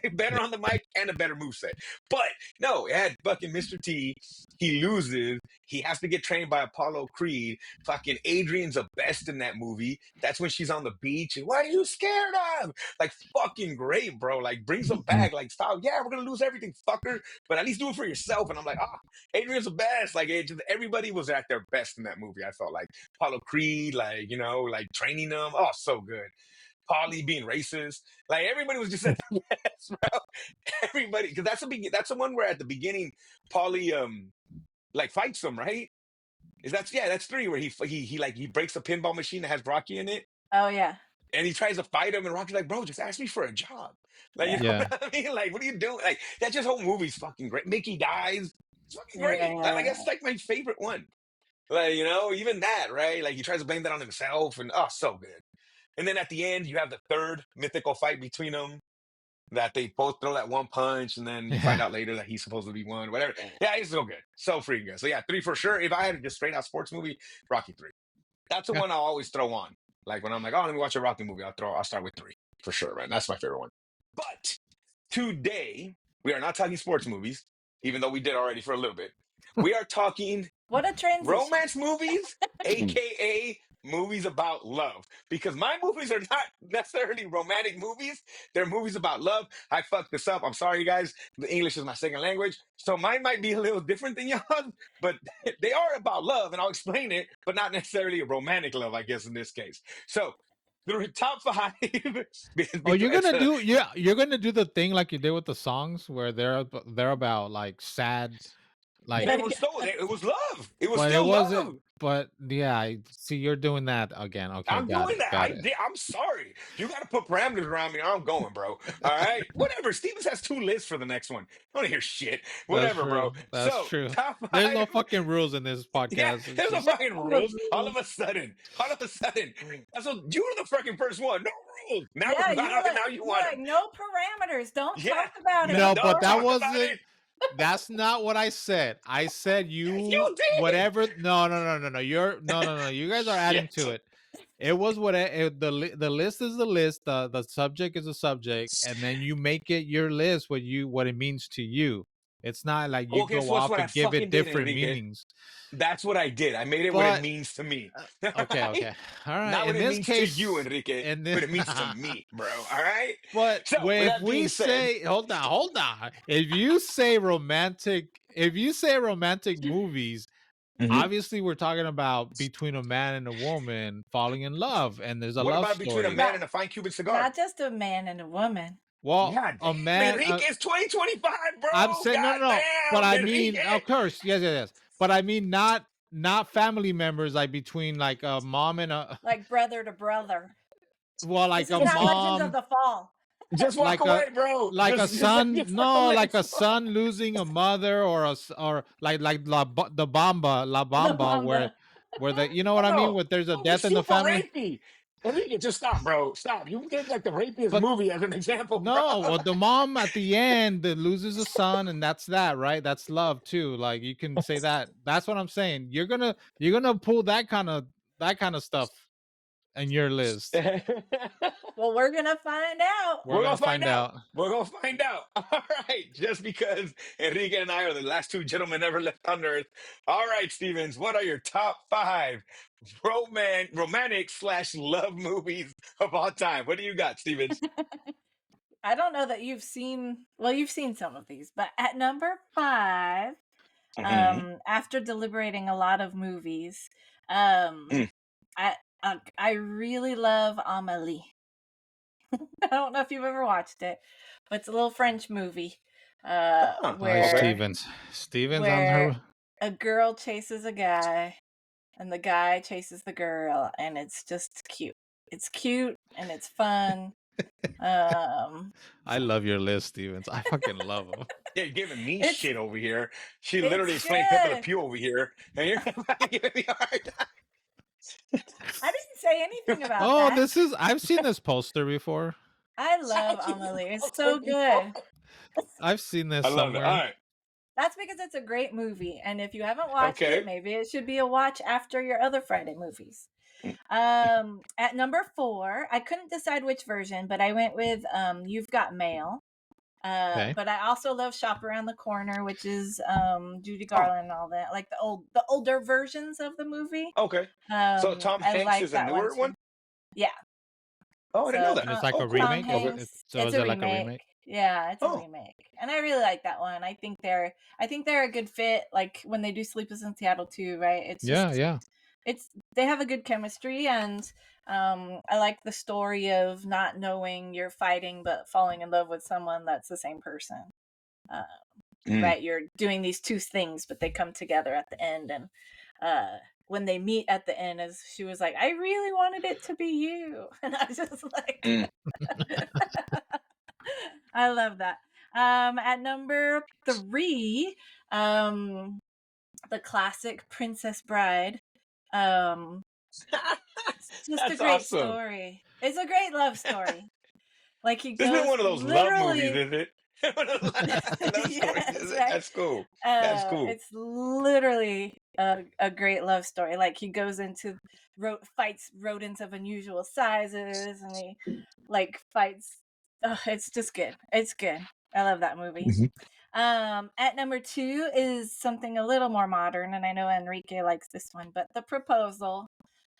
Like, better on the mic and a better moveset. But no, it had fucking Mr. T. He loses. He has to get trained by Apollo Creed. Fucking Adrian's the best in that movie. That's when she's on the beach. And what are you scared of? Like, fucking great, bro. Like, brings them back. Like, stop. Yeah, we're gonna lose everything, fucker. But at least do it for yourself. And I'm like, Adrian's the best. Like, everybody was at their best in that movie. I felt like Apollo Creed, like, like training them. Oh, so good. Polly being racist. Like, everybody was just at their best, bro. Everybody, because that's the one where at the beginning, Polly like fights them, right? That's three where he breaks a pinball machine that has Rocky in it. Oh yeah. And he tries to fight him, and Rocky's like, "Bro, just ask me for a job." Like, you Yeah. know Yeah. what I mean? Like, what are you doing? Like, that just whole movie's fucking great. Mickey dies. It's fucking great. Like, that's like my favorite one. Like, even that, right? Like, he tries to blame that on himself, and so good. And then at the end, you have the third mythical fight between them that they both throw that one punch, and then you find Yeah. out later that he's supposed to be one, whatever. Yeah, it's so good. So freaking good. So yeah, three for sure. If I had just straight out sports movie, Rocky 3. That's the Yeah. one I'll always throw on. Like when I'm like, oh, let me watch a Rocky movie, I'll start with 3 for sure, right? That's my favorite one. But today, we are not talking sports movies, even though we did already for a little bit. We are talking What a transition. romance movies, aka movies about love. Because my movies are not necessarily romantic movies. They're movies about love. I fucked this up. I'm sorry, you guys. The English is my second language. So mine might be a little different than y'all, but they are about love, and I'll explain it, but not necessarily a romantic love, I guess, in this case. So the top 5. Oh, you're It's gonna do you're gonna do the thing like you did with the songs where they're about like sad, like, they were it was love. It was but it still wasn't. love. But yeah, see, you're doing that again. Okay, I'm got doing it, that. got it. I'm sorry. You got to put parameters around me, or I'm going, bro. All right, whatever. Stevens has 2 lists for the next one. I don't hear shit. That's Whatever, bro. true. That's So true. top There's no 5. fucking rules in this Yeah, podcast. It's there's no just fucking rules. All of a sudden, that's what you were the fucking first one. No rules. Now, Yeah, now you you're want like, them. no parameters. Don't Yeah. talk about it. no, Don't but that talk about wasn't. it. That's not what I said. I said You did. whatever. No. You're no. You guys are adding to Shit. it. It was what the list is the list. The subject is a subject, and then you make it your list what it means to you. It's not like you Well, guess go what's off what I and give it fucking did, different Enrique? meanings. That's what I did. I made it what it But means to me. okay, Right? okay, all right. Not what In it this means case, to you, Enrique, in but this, it means to me, bro. All right. but So, with if that being we said, say, hold on, if you say romantic movies, obviously we're talking about between a man and a woman falling in love, and there's a what love about between a story. man and a fine Cuban cigar? Not just a man and a woman. Well, God a damn, man. Enrique, it's 2025, bro. I'm saying no, God no, no. But damn, I mean, Enrique. of course, yes. But I mean, not not family members, like between like a mom and a Like brother to brother. well, This like is a not Legends of mom, the Fall. Just walk like a away, bro. like a Just let your son, no, like legs a fall. son losing a mother, or or like the Bamba, La The Bamba, Mamba. where the, you know what I mean? No, Where there's a movie's death in the super family. rapey. Enrique, just stop, bro. Stop. You gave like the rapiest But movie as an example, bro. no, well, the mom at the end that loses a son, and that's that, right? That's love too. Like you can say that. That's what I'm saying. You're gonna pull that kind of stuff in your list. Well, we're gonna find out. We're We're gonna gonna find find out. out. We're gonna find out. All right. Just because Enrique and I are the last two gentlemen ever left on Earth. All right, Stevens. What are your top five romantic slash love movies of all time? What do you got, Stevens? I don't know that you've seen. Well, you've seen some of these, but at number 5, Hmm. after deliberating a lot of movies, um, Mm. I really love Amelie. I don't know if you've ever watched it, but it's a little French movie, Ah, Hi, okay. Stevens on where her. a girl chases a guy and the guy chases the girl, and it's just cute. It's cute and it's fun. Um, I love your list, Stevens. I fucking love them. Yeah, you're giving me it's shit over here. She literally it's is playing Pepe Le good. Pew over here, and you're giving me a hard time. I didn't say anything about Oh, that. this is I've seen this poster before. I love I've seen this Amelie. It's poster so before. good. I've seen I this love it. All somewhere. right. That's because it's a great movie, and if you haven't watched it, Okay. maybe it should be a watch after your other Friday movies. At number 4, I couldn't decide which version, but I went with You've Got Mail. Okay. But I also love Shop Around the Corner, which is Judy Oh, Garland and all that, like the older versions of the movie. okay. So Tom I Hanks like is a that one newer too. one? Yeah. Oh, I didn't know So that. And it's like Oh, a cool. Tom remake. Okay. Hanks, So it's is a it like a remake. remake? Yeah, it's a Oh. remake, and I really like that one. I think they're a good fit. Like when they do Sleepless in Seattle too, right? It's Yeah, just yeah. they have a good chemistry, and I like the story of not knowing you're fighting but falling in love with someone that's the same person. Uh, Mm. right, you're doing these two things, but they come together at the end, and when they meet at the end, as she was like, I really wanted it to be you, and I was just like, Mm. I love that. At number 3, the classic Princess Bride. Um, it's just a That's great awesome. story. It's a great love story. Like he This isn't goes one of those love movies, literally. is it? One of those love stories, is Yes, it? right. That's cool. That's cool. It's literally a great love story. Like he goes into fights rodents of unusual sizes, and he like fights. Oh, it's just good. It's good. I love that movie. Mhm. At number 2 is something a little more modern, and I know Enrique likes this one, but The Proposal.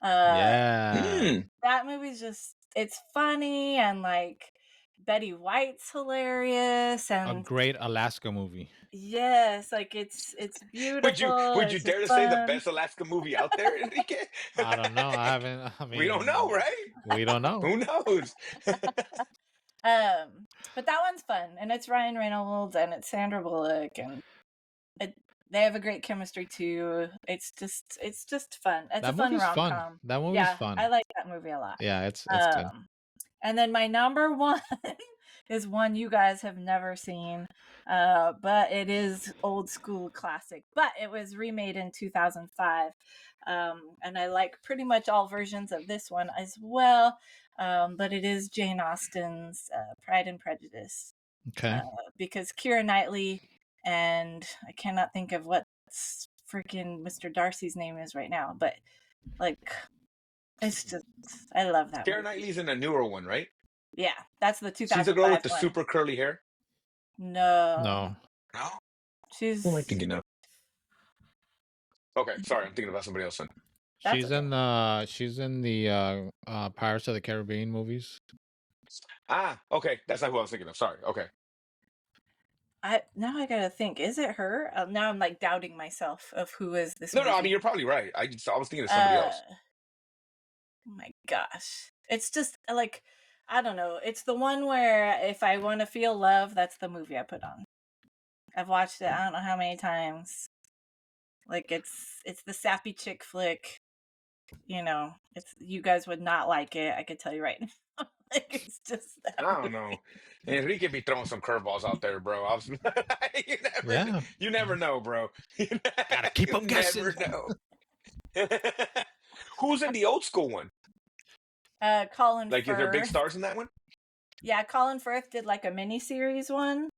Uh, Yeah. Mm. that movie's just it's funny, and like Betty White's hilarious, A and great Alaska movie. yes, like it's beautiful. Would you It's just dare to say the fun. best Alaska movie out there, Enrique? I don't know. I haven't. I We don't know, mean, right? we don't know. Who knows? But that one's fun, and it's Ryan Reynolds and it's Sandra Bullock, and it, they have a great chemistry too. It's just fun. It's a That fun movie's rom fun. com. That movie's Yeah, I fun. like that movie a lot. Yeah, it's good. Um, and then my number 1 is one you guys have never seen, but it is old school classic. But it was remade in 2005, and I like pretty much all versions of this one as well. But it is Jane Austen's Pride and Prejudice, Okay. because Keira Knightley and I cannot think of what freaking Mr. Darcy's name is right now, but like it's just I love that Keira movie. Knightley's in a newer one, right? Yeah, that's the She's the girl with 2005 the one. super curly hair. No, No, No, who am I she's thinking of? Okay, sorry, I'm thinking about somebody else. Then. that's she's okay. in the Pirates of the Caribbean movies. Ah, okay, that's not who I was thinking of. Sorry. Okay. I gotta think. Is it her? Now I'm like doubting myself of who is this No, I mean movie. you're probably right. I was thinking of somebody Uh, else. oh my gosh, it's just like I don't know. It's the one where if I want to feel love, that's the movie I put on. I've watched it. I don't know how many times. Like it's the sappy chick flick. You know, it's you guys would not like it. I could tell you right now. Like it's just that I don't know. Enrique be throwing some curveballs out there, bro. You never, Yeah. you never know, bro. You, Gotta keep you them guessing. never know. Who's in the old school one? Colin Like, is there big Firth. stars in that one? Yeah, Colin Firth did like a mini series one.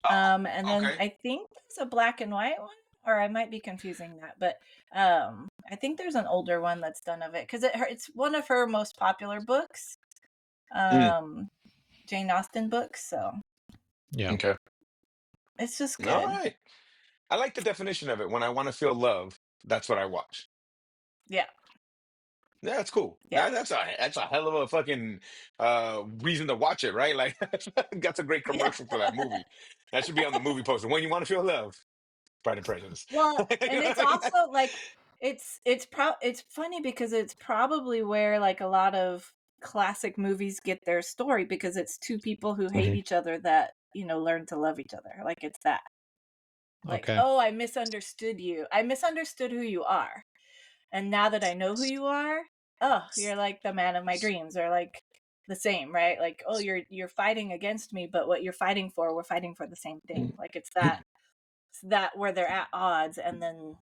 Oh, And then okay. I think there's a black and white one, or I might be confusing that, but I think there's an older one that's done of it because it's one of her most popular books, Mm, Jane Austen books. So Yeah. okay. it's just All good. right. I like the definition of it. When I want to feel love, that's what I watch. Yeah, Yeah, that's cool. yeah, That's a hell of a fucking reason to watch it, right? Like that's a great yeah. commercial for that movie. That should be on the movie poster. When you want to feel love, Pride and Prejudice. Well, You and know it's what I mean? also like it's funny because it's probably where like a lot of classic movies get their story because it's two people who hate Mhm. each other that learn to love each other. Like it's that. Like, Okay. oh, I misunderstood you. I misunderstood who you are. And now that I know who you are, oh, you're like the man of my dreams, or like the same, right? Like, oh, you're fighting against me, but what you're fighting for, we're fighting for the same thing. Like it's that where they're at odds and then,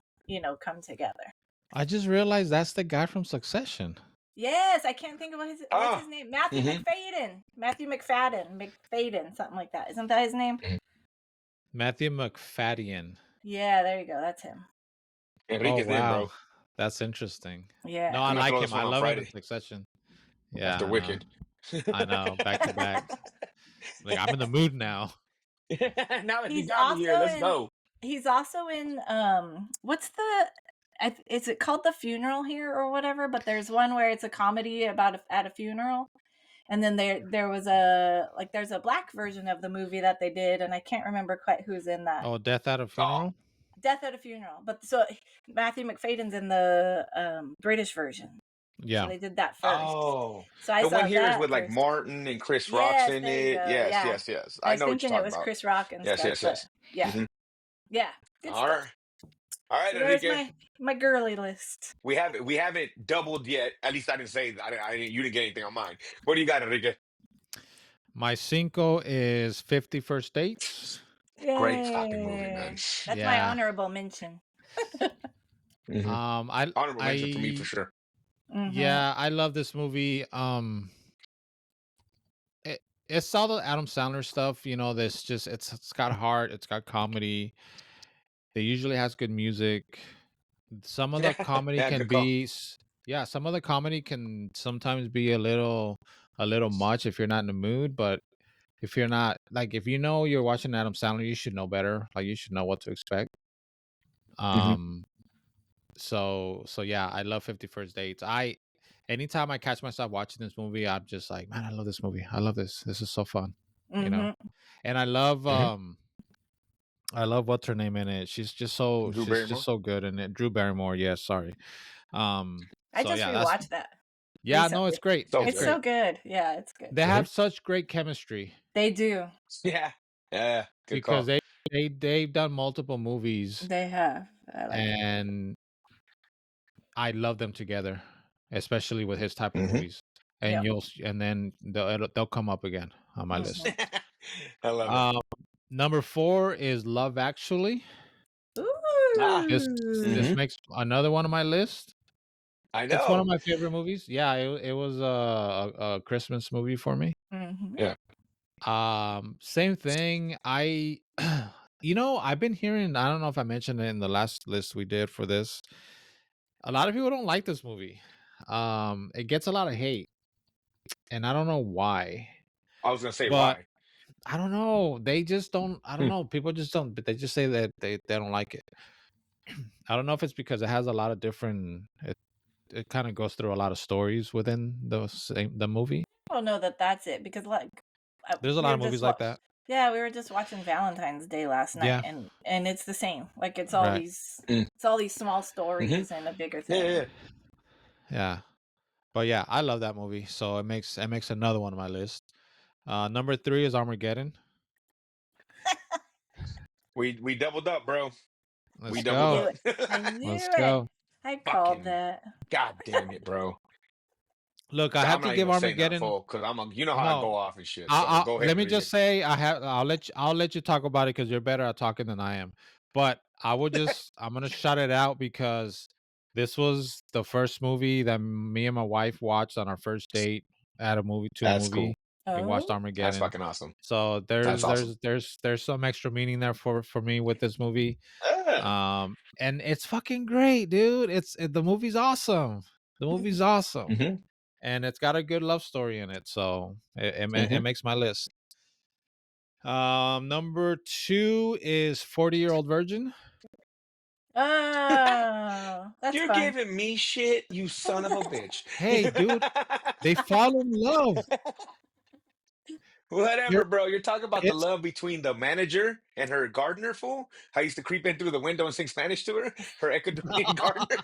come together. I just realized that's the guy from Succession. Yes, I can't think of what's his Ah, name. Matthew hmm McFadden. Matthew McFadden, something like that. Isn't that his name? Matthew McFadden. Yeah, there you go. That's him. Oh Enrique's in, wow. bro. That's interesting. No, Yeah. I I'm gonna like throw him. this I one on love him in Friday Succession. after Yeah, I know. Wicked. I know. Back to back. Like I'm in the mood now. Now that you He's got me here, also let's in go. he's also in what's the is it called The Funeral here or whatever, but there's one where it's a comedy about at a funeral, and then there was there's a black version of the movie that they did, and I can't remember quite who's in that. Oh, Death at a Oh, Funeral? Death at a Funeral. But so Matthew McFadden's in the British version. So Yeah. they did that first. oh, So I the one saw here is that with like first. Martin and Chris Rock's Yes, in there you it. go. Yes, Yeah. yes, yes. I I was know what you're thinking it talking was about. Chris Rock and Yes, stuff, yes, but yes. yeah. hmm Yeah. Good All stuff. right, all right, So there's Enrique. my girly list. We haven't doubled yet. At least I didn't say that. You didn't get anything on mine. What do you got, Enrique? My cinco is 50 First Dates. Great fucking movie, man. Yay. That's my Yeah. honorable mention. hmm I Honorable mention for me for I sure. Mm-hmm. yeah, I love this movie. It, it's all the Adam Sandler stuff, this just it's got heart, it's got comedy. It usually has good music. Some of the Yeah, comedy yeah, can good call. be yeah, some of the comedy can sometimes be a little much if you're not in the mood, but if you're not like if you know you're watching Adam Sandler, you should know better. Like you should know what to expect. hmm Um so yeah, I love 50 First Dates. Anytime I catch myself watching this movie, I'm just like, man, I love this movie. I love this. This is so fun, you know. Mm-hmm. And hmm I love what's her name in it. Drew She's just Barrymore. so good in it. Drew Barrymore, yes, sorry. I So just yeah, that's rewatched that yeah, no, it's recently. great. So It's It's good. great. so good. Yeah, it's good. They hmm have such great chemistry They do. Yeah, yeah, good because call. they've done multiple movies They have. I like it. and I love them together, especially with his type of hmm movies. And Yep. and then they'll come up again on my list. Mm-hmm. I love it. Um, number 4 is Love Actually. Ah, This hmm this Ooh. makes another one of my list. I It's one of know. my favorite movies. Yeah, it was a Christmas movie for me. Mm-hmm. Yeah. Same thing. I've been hearing, I don't know if I mentioned it in the last list we did for this. A lot of people don't like this movie. It gets a lot of hate, and I don't know why. I was gonna say But why. I don't know. They just don't. I don't Hmm. know. People just don't. But they just say that they don't like it. I don't know if it's because it has a lot of different. It kind of goes through a lot of stories within the movie. I don't know that that's it because There's a we lot were of movies just like that. yeah, we were just watching Valentine's Day last night, Yeah. and it's the same. Like Right. Mm. it's all these small hmm stories and a bigger Yeah, thing. yeah. Yeah. But yeah, I love that movie. So it makes another one on my list. Number 3 is Armageddon. We doubled up, bro. We Let's doubled Knew go. up. it. I knew Let's it. go. I called Fucking that. god damn it, bro. Look, I So have I'm to not give even saying nothing, Armageddon. full because you know how I No, go off and shit. So go ahead, let me Enrique. just say I'll let you talk about it because you're better at talking than I am. But I'm gonna shout it out because this was the first movie that me and my wife watched on our first date at a movie to a That's movie. cool. We watched Oh, That's Armageddon. fucking awesome. So That's awesome. there's some extra meaning there for me with this movie. Yeah. And it's fucking great, dude. The movie's awesome. The movie's awesome. hmm And it's got a good love story in it, so it hmm makes my list. Number 2 is 40-Year-Old Virgin. oh, that's You're fun. giving me shit, you son of a bitch. Hey, dude, they fall in love. Whatever, They're, bro. You're talking about the it's love between the manager and her gardener fool. I used to creep in through the window and sing Spanish to her, her Ecuadorian gardener.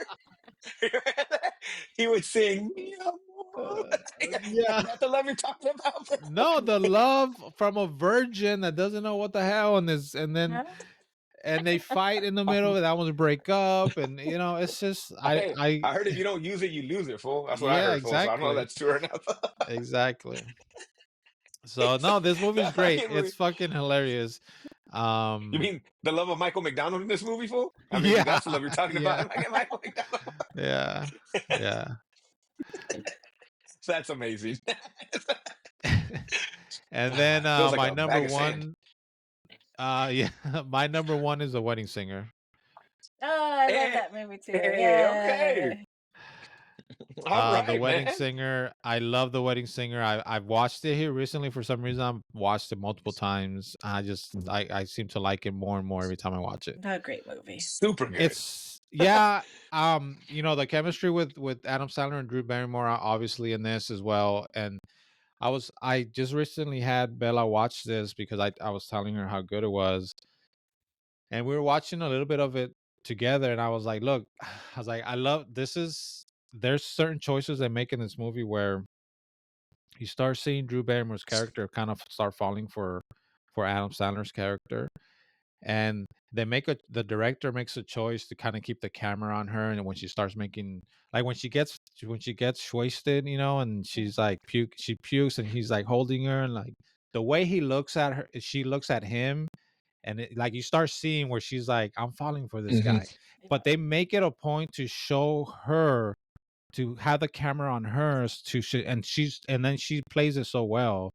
He would sing, "Mi amor." yeah. Is that the love you're talking about, bro? No, the love from a virgin that doesn't know what the hell Huh? and they fight in the middle and that one's break up and it's just Hey, I I heard if you don't use it, you lose it, fool. That's what I yeah, heard, fool. So I don't know if exactly. that's true or not. Exactly. So no, this movie's That great. fucking It's movie. fucking hilarious. You Um mean the love of Michael McDonald in this movie, fool? I mean, yeah, that's the love you're talking about. yeah, Am I getting Michael McDonald? yeah, yeah. That's amazing. And then Feels like my a number bag of sand. one yeah, my number one is The Wedding Singer. Oh, I love Eh, that movie too. Hey, okay. Yay. All The right, Wedding man. Singer. I love The Wedding Singer. I've watched it here recently for some reason. I've watched it multiple times. I seem to like it more and more every time I watch it. A great movie. Super good. It's yeah. The chemistry with Adam Sandler and Drew Barrymore are obviously in this as well. And I just recently had Bella watch this because I was telling her how good it was, and we were watching a little bit of it together. And I was like, look, I was like, I love this is there's certain choices they make in this movie where you start seeing Drew Barrymore's character kind of start falling for Adam Sandler's character, and the director makes a choice to kind of keep the camera on her, and when she starts making like when she gets wasted, and she's like she pukes, and he's like holding her, and like the way he looks at her, she looks at him, and like you start seeing where she's like, I'm falling for this hmm guy, but they make it a point to show her to have the camera on hers and then she plays it so well.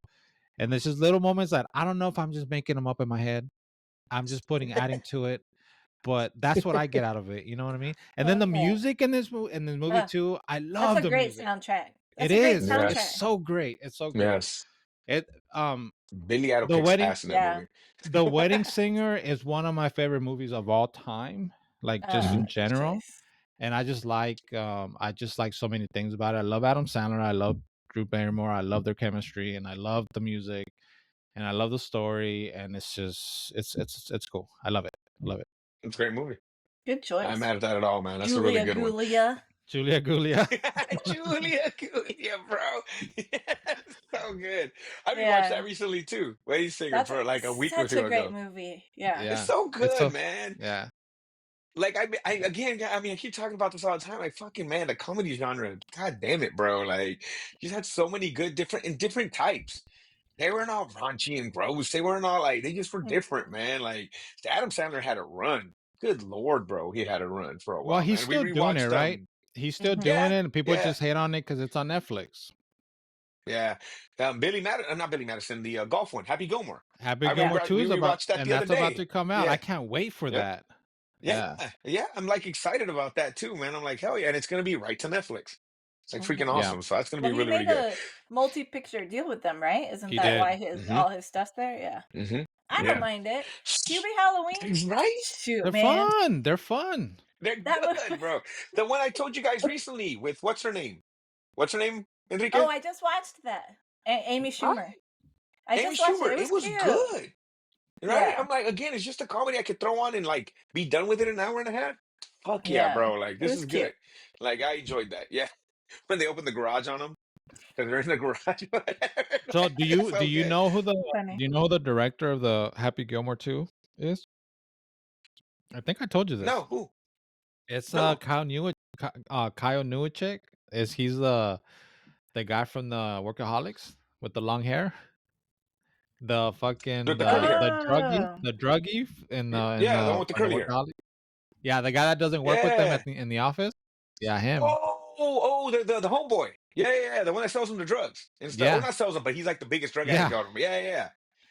And there's just little moments that I don't know if I'm just making them up in my head. I'm just adding to it, but that's what I get out of it. You know what I mean? And then the Okay. music in this movie Uh, too. I that's love a the great music. soundtrack. It That's a great is. It's soundtrack. Yes. so great. It's so great. Yes. It Billy Idol the kicks wedding ass in that Yeah. movie. the wedding singer is one of my favorite movies of all time. Like just in Good general. choice. And I just like so many things about it. I love Adam Sandler. I love Drew Barrymore. I love their chemistry, and I love the music, and I love the story, and it's just it's cool. I love it. I love it. It's a great movie. Good I'm choice. mad at that at all, man. That's a really Julia good one. Gulia. Julia Gulia. Julia, bro. Yeah, so good. I rewatched Yeah. that recently too. Wedding Singer That's for like a week or such a two great ago. movie. Yeah. It's Yeah, so it's good, so man. yeah. Like I again, I mean, I keep talking about this all the time. Like fucking man, the comedy genre. God damn it, bro. Like you had so many good different types. They weren't all raunchy and gross. They weren't all like they just were different, man. Like Adam Sandler had a run. Good Lord, bro, he had a run for a Well, while, he's man. We still doing it, rewatched right? He's still Mm-hmm. doing yeah, it, and people yeah, just hate on it because it's on Netflix. yeah. Billy Madison, not Billy Madison, the golf one, Happy Gilmore. Happy I Yeah. Gilmore rewatched, 2 we is about, rewatched that and the other that's about to day. come out. I Yeah, can't wait for yep, that. yeah, Yeah, yeah. I'm like excited about that too, man. I'm like hell yeah, and it's gonna be right to Netflix. It's like freaking Mm-hmm. yeah. awesome. So that's gonna Well, be he really really made good. a multi-picture deal with them, right? Isn't He that did. why his hmm all his stuff's there? Yeah. hmm I don't Yeah. mind it. Hubie Halloween. Right? Shoot, They're man. fun. They're fun. They're That good, movie. bro. The one I told you guys recently with what's her name? What's her name? Oh, Enrique? I just watched that. Amy Huh? Schumer. I Amy just watched it. Schumer. It It was was cute. good. Right? Yeah. I'm like, again, it's just a comedy I could throw on and like be done with it in an hour and a half. Fuck yeah, Yeah. bro. Like It this was is cute. good. Like I enjoyed that. Yeah. When they opened the garage on them. Because they're in the garage. So It's do so you good. know who Funny. the director of the Happy Gilmore 2 is? I think I told you No, this. who? It's No. Kyle Newacek. He's the guy from the Workaholics with the long hair? The With fucking the curly hair. Oh, the druggie Yeah, the one with the from the curly hair. Workaholics? Yeah, the guy that doesn't work with them Yeah. in the office? Yeah, him. The homeboy. Yeah. The one that sells him the drugs and stuff. Or Yeah, not sells them, but he's like the biggest drug addict yeah. out of them. Yeah.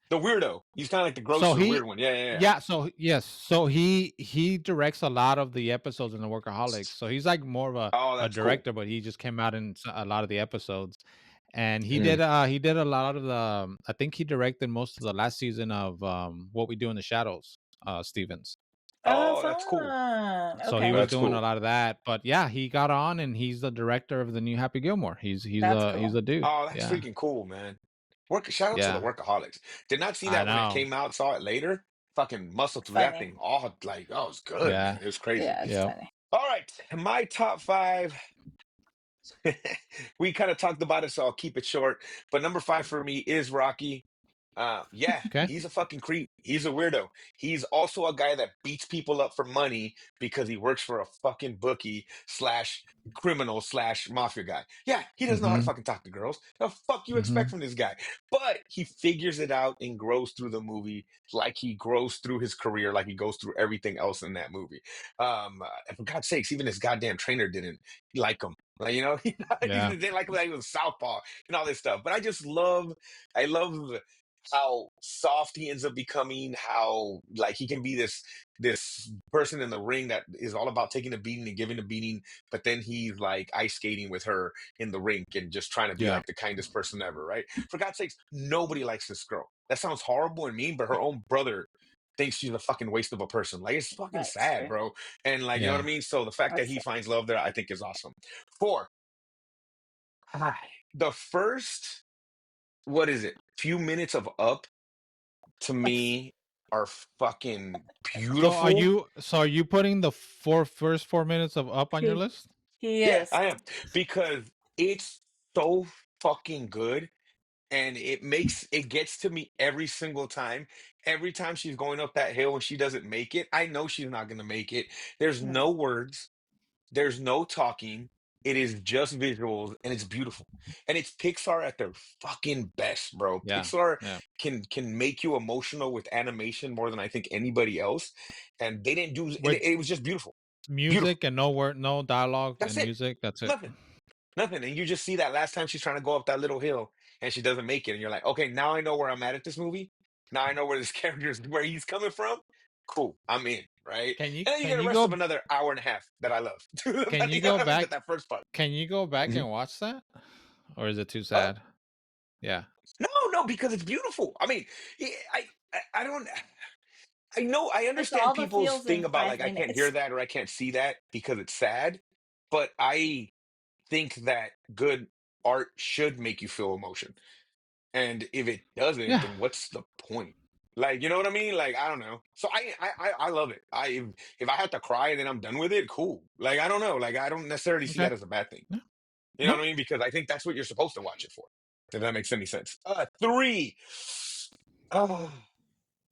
The weirdo. He's kind of like the So grocer, he weird one. Yeah. yeah, so yes, so he directs a lot of the episodes in the Workaholics. So he's like more of Oh, a that's cool. director, but he just came out in a lot of the episodes. And Mm. he did a lot of the I think he directed most of the last season of What We Do in the Shadows, Stevens. oh, Oh, that's cool. fun. So he Okay, was That's doing a cool. lot of that. But yeah, he got on and he's the director of the new Happy Gilmore. that's He's cool. a dude. Oh, that's Yeah. freaking cool, man. Shout out to the Yeah. Workaholics. Did not see I that when it know. came out, saw it later. Fucking muscle through that Funny. thing. All like, oh, it's good, Yeah. man. It was crazy. Yeah, it's Yeah. funny. All right. My top five. We kind of talked about it, so I'll keep it short. But number five for me is Rocky. Yeah, Okay. he's a fucking creep. He's a weirdo. He's also a guy that beats people up for money because he works for a fucking bookie slash criminal slash mafia guy. Yeah, he doesn't know how to Mm-hmm. fucking talk to girls. The fuck you expect Mm-hmm. from this guy? But he figures it out and grows through the movie like he grows through his career, like he goes through everything else in that movie. And for God's sakes, even his goddamn trainer didn't like him. Like, he Yeah. didn't like him that he was southpaw and all this stuff. But I love how soft he ends up becoming, how like he can be this person in the ring that is all about taking a beating and giving a beating, but then he's like ice skating with her in the rink and just trying to be Yeah. like the kindest person ever, right? For God's sakes, nobody likes this girl. That sounds horrible and mean, but her own brother thinks she's a fucking waste of a person. Like it's fucking That's sad, true. bro. And like, you know what I Yeah. mean? So the fact that That's he true. finds love there, I think is awesome. Four, the first, what is it? Few minutes of Up to Like me are fucking beautiful. So are you putting the first 4 minutes of Up on your he list? he Yeah, is. I am because it's so fucking good and it gets to me every single time. Every time she's going up that hill and she doesn't make it, I know she's not going to make it. There's No. no words. There's no talking. It is just visuals and it's beautiful. And it's Pixar at their fucking best, bro. Yeah. Pixar Yeah. can make you emotional with animation more than I think anybody else. And they didn't do and With it was just beautiful. Beautiful. music and no dialogue That's and it. music. That's it. Nothing. Nothing. And you just see that last time she's trying to go up that little hill and she doesn't make it. And you're like, okay, now I know where I'm at this movie. Now I know where this character is, where he's coming from. Cool. I'm in. Right. And then you get the rest of another hour and a half that I love. can But you you know go what I mean? back But that first part. can you go back Mhm. and watch that? Or is it too Up? sad? Yeah. No, because it's beautiful. I mean, I don't. I know I It's understand all the people's feels in thing about five like I can't hear minutes. that or I can't see that because it's sad, but I think that good art should make you feel emotion. And if it doesn't, Yeah. then what's the point? Like, you know what I mean? Like, I don't know. So I love it. If I had to cry and then I'm done with it, cool. Like, I don't know. Like, I don't necessarily see Okay. that as a bad thing. Yeah. You know No. what I mean? Because I think that's what you're supposed to watch it for. If that makes any sense. Three. Oh,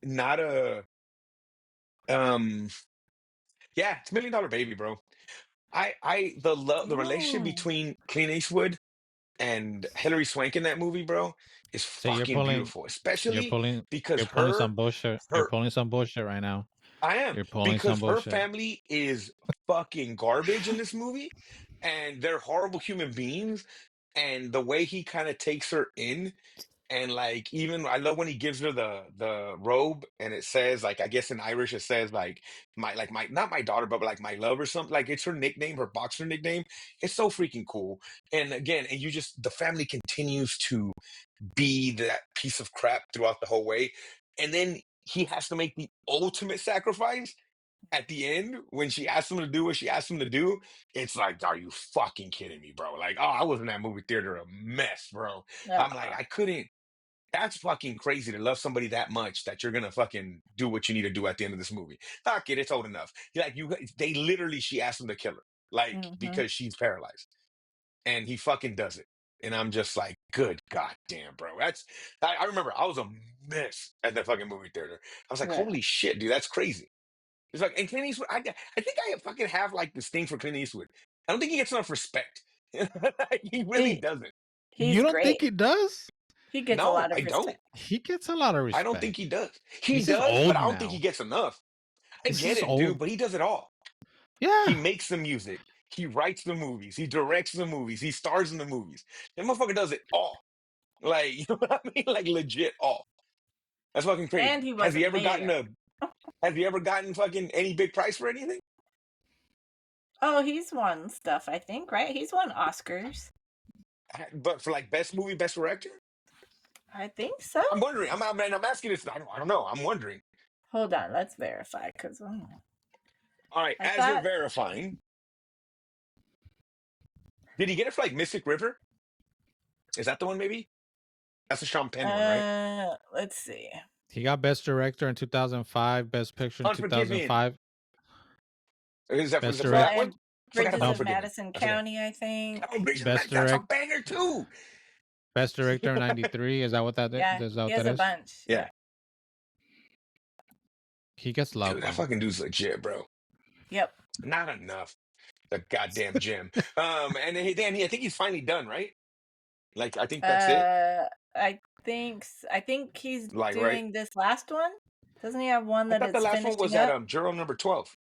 not a um. Yeah, it's $1 Million Baby, bro. The relationship Mm. between Clint Eastwood and Hilary Swank in that movie, bro, is So fucking beautiful. Especially because you're pulling her some bullshit. You're her pulling some bullshit right now. I am You're pulling some because her bullshit. family is fucking garbage in this movie, and they're horrible human beings. And the way he kind of takes her in, and like even I love when he gives her the robe, and it says like I guess in Irish it says like my not my daughter, but like my love or something. Like it's her nickname, her boxer nickname. It's so freaking cool. And again, and you just the family continues to be that piece of crap throughout the whole way. And then he has to make the ultimate sacrifice at the end when she asks him to do what she asked him to do. It's like, are you fucking kidding me, bro? Like, oh, I was in that movie theater a mess, bro. I'm like, Aw. I couldn't. That's fucking crazy to love somebody that much that you're gonna fucking do what you need to do at the end of this movie. Fuck it, it's old enough. Like they literally, she asked him to kill her, like Mhm. because she's paralyzed and he fucking does it. And I'm just like, good goddamn, bro. I remember I was a mess at that fucking movie theater. I was like, Yeah. holy shit, dude, that's crazy. It's like, and Clint Eastwood, I think I fucking have like this thing for Clint Eastwood. I don't think he gets enough respect. He really He doesn't. You he's don't think great. he does? He gets a No, lot I of don't. respect. He gets a lot of I don't respect. think he does. He He's just does, but old I don't think he now. gets enough. I He's get just it, dude, old. but he does it all. He Yeah. makes the music. He writes the movies. He directs the movies. He stars in the movies. That motherfucker does it all. Like, you know what I mean? Like legit all. That's fucking And crazy. he was a mayor. Has he ever gotten fucking any big prize for anything? Oh, he's won stuff, I think, right? He's won Oscars. But for like best movie, best director? I think so. I'm wondering. I'm asking this. I don't know. I'm wondering. Hold on, let's verify because All right. I As you're thought verifying, did he get it for like Mystic River? Is that the one? Maybe that's the Sean Penn one, right? let's see. He got Best Director in 2005, Best Picture in Unforgiven. 2005, Is that Best for that Direct. And one? I forgot Bridges about No, of Unforgiven. Madison I forgot. County, I think. Oh, Bridges of Best Madison, that's a Direct, banger too. Best Director in '93. Is that what that is? Yeah, Is that he what has that a is? bunch. Yeah, He gets love dude, that though. fucking dude's legit, bro. Yep. Not enough. The goddamn gym. And then I think he's finally done, right? Like, I think that's it. I think he's Like, right? doing this last one. Doesn't he have one I that thought the is last one was finishing at up? Juror number 12.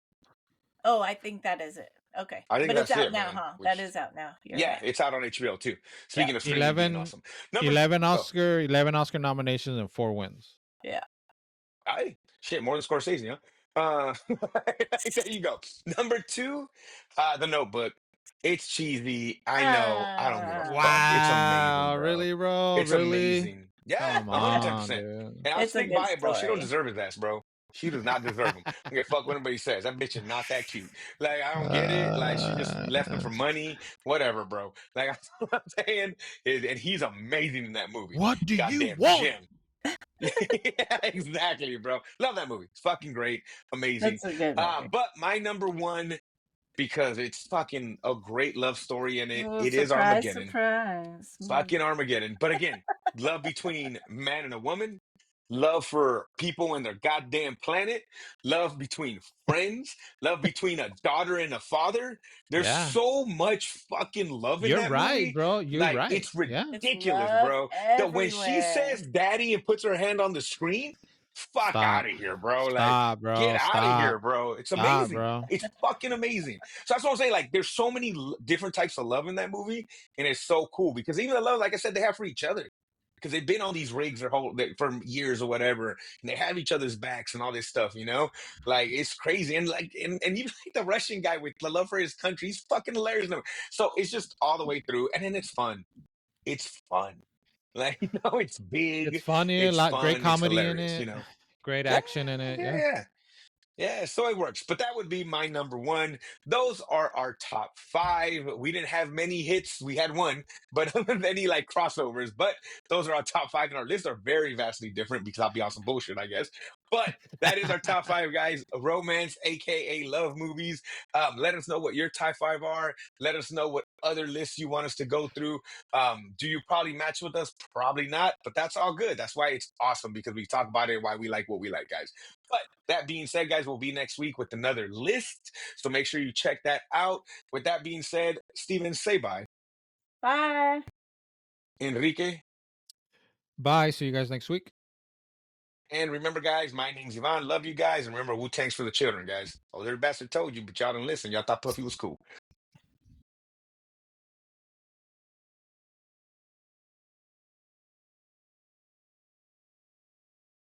Oh, I think that is it. Okay. I think But it's that's out it, now, man. huh? That Which, is out now. You're yeah, right. it's out on HBO too. Yep. Speaking of streaming being 11, awesome. Number 11 go. Oscar, 11 Oscar nominations and 4 wins. Yeah. I shit more than Scorsese, huh? There you go. Number 2, The Notebook. It's cheesy. I know. I don't give a fuck. It's amazing, Wow, bro. really, bro? It's Really? amazing. Yeah, Come on, 110%. dude. And I'll It's a stick good by it, bro. She don't story. deserve his ass, bro. She does not deserve him. I don't give a fuck what anybody says. That bitch is not that cute. Like, I don't get it. Like, she just left him for money. Whatever, bro. Like, that's what I'm saying. And he's amazing in that movie. What do you Goddamn want? Jim. Yeah, exactly, bro. Love that movie. It's fucking great. Amazing. That's a good movie. But my number one, because it's fucking a great love story in it, Oh, it is surprise, Armageddon. surprise. Fucking Armageddon. But again, love between a man and a woman, love for people and their goddamn planet, love between friends, love between a daughter and a father. There's Yeah, so much fucking love in you're that right, movie. bro. You're Like, right. it's Yeah. It's ridiculous, love bro. That when she everywhere. says daddy and puts her hand on the screen, fuck Stop. out of here, bro. Like, Stop, get bro. out of Stop. here, bro. It's Stop, amazing. bro. It's fucking amazing. So that's what I'm saying. Like, there's so many different types of love in that movie, and it's so cool because even the love, like I said, they have for each other because they've been on these rigs for years or whatever, and they have each other's backs and all this stuff, you know? Like, it's crazy. And like, and even like the Russian guy with the love for his country, he's fucking hilarious. So it's just all the way through, and then it's fun. It's fun. Like, it's It's big, funny, a it's lot great fun, it's comedy in hilarious, it, you know? great Yeah, action in it. yeah, Yeah. yeah. Yeah, so it works. But that would be my number one. Those are our top 5. We didn't have many hits. We had one, but any like crossovers. But those are our top 5, and our lists are very vastly different because I'll be on some bullshit, I guess. But that is our top 5, guys. Romance, aka love movies. Let us know what your top 5 are. Let us know what other lists you want us to go through. Do you probably match with us? Probably not, but that's all good. That's why it's awesome because we talk about it and why we like what we like, guys. But that being said, guys, we'll be next week with another list. So make sure you check that out. With that being said, Steven, say bye. Bye. Enrique. Bye. See you guys next week. And remember, guys, my name's Ivan. Love you guys. And remember, Wu-Tang's for the children, guys. Oh, little bastard told you, but y'all didn't listen. Y'all thought Puffy was cool.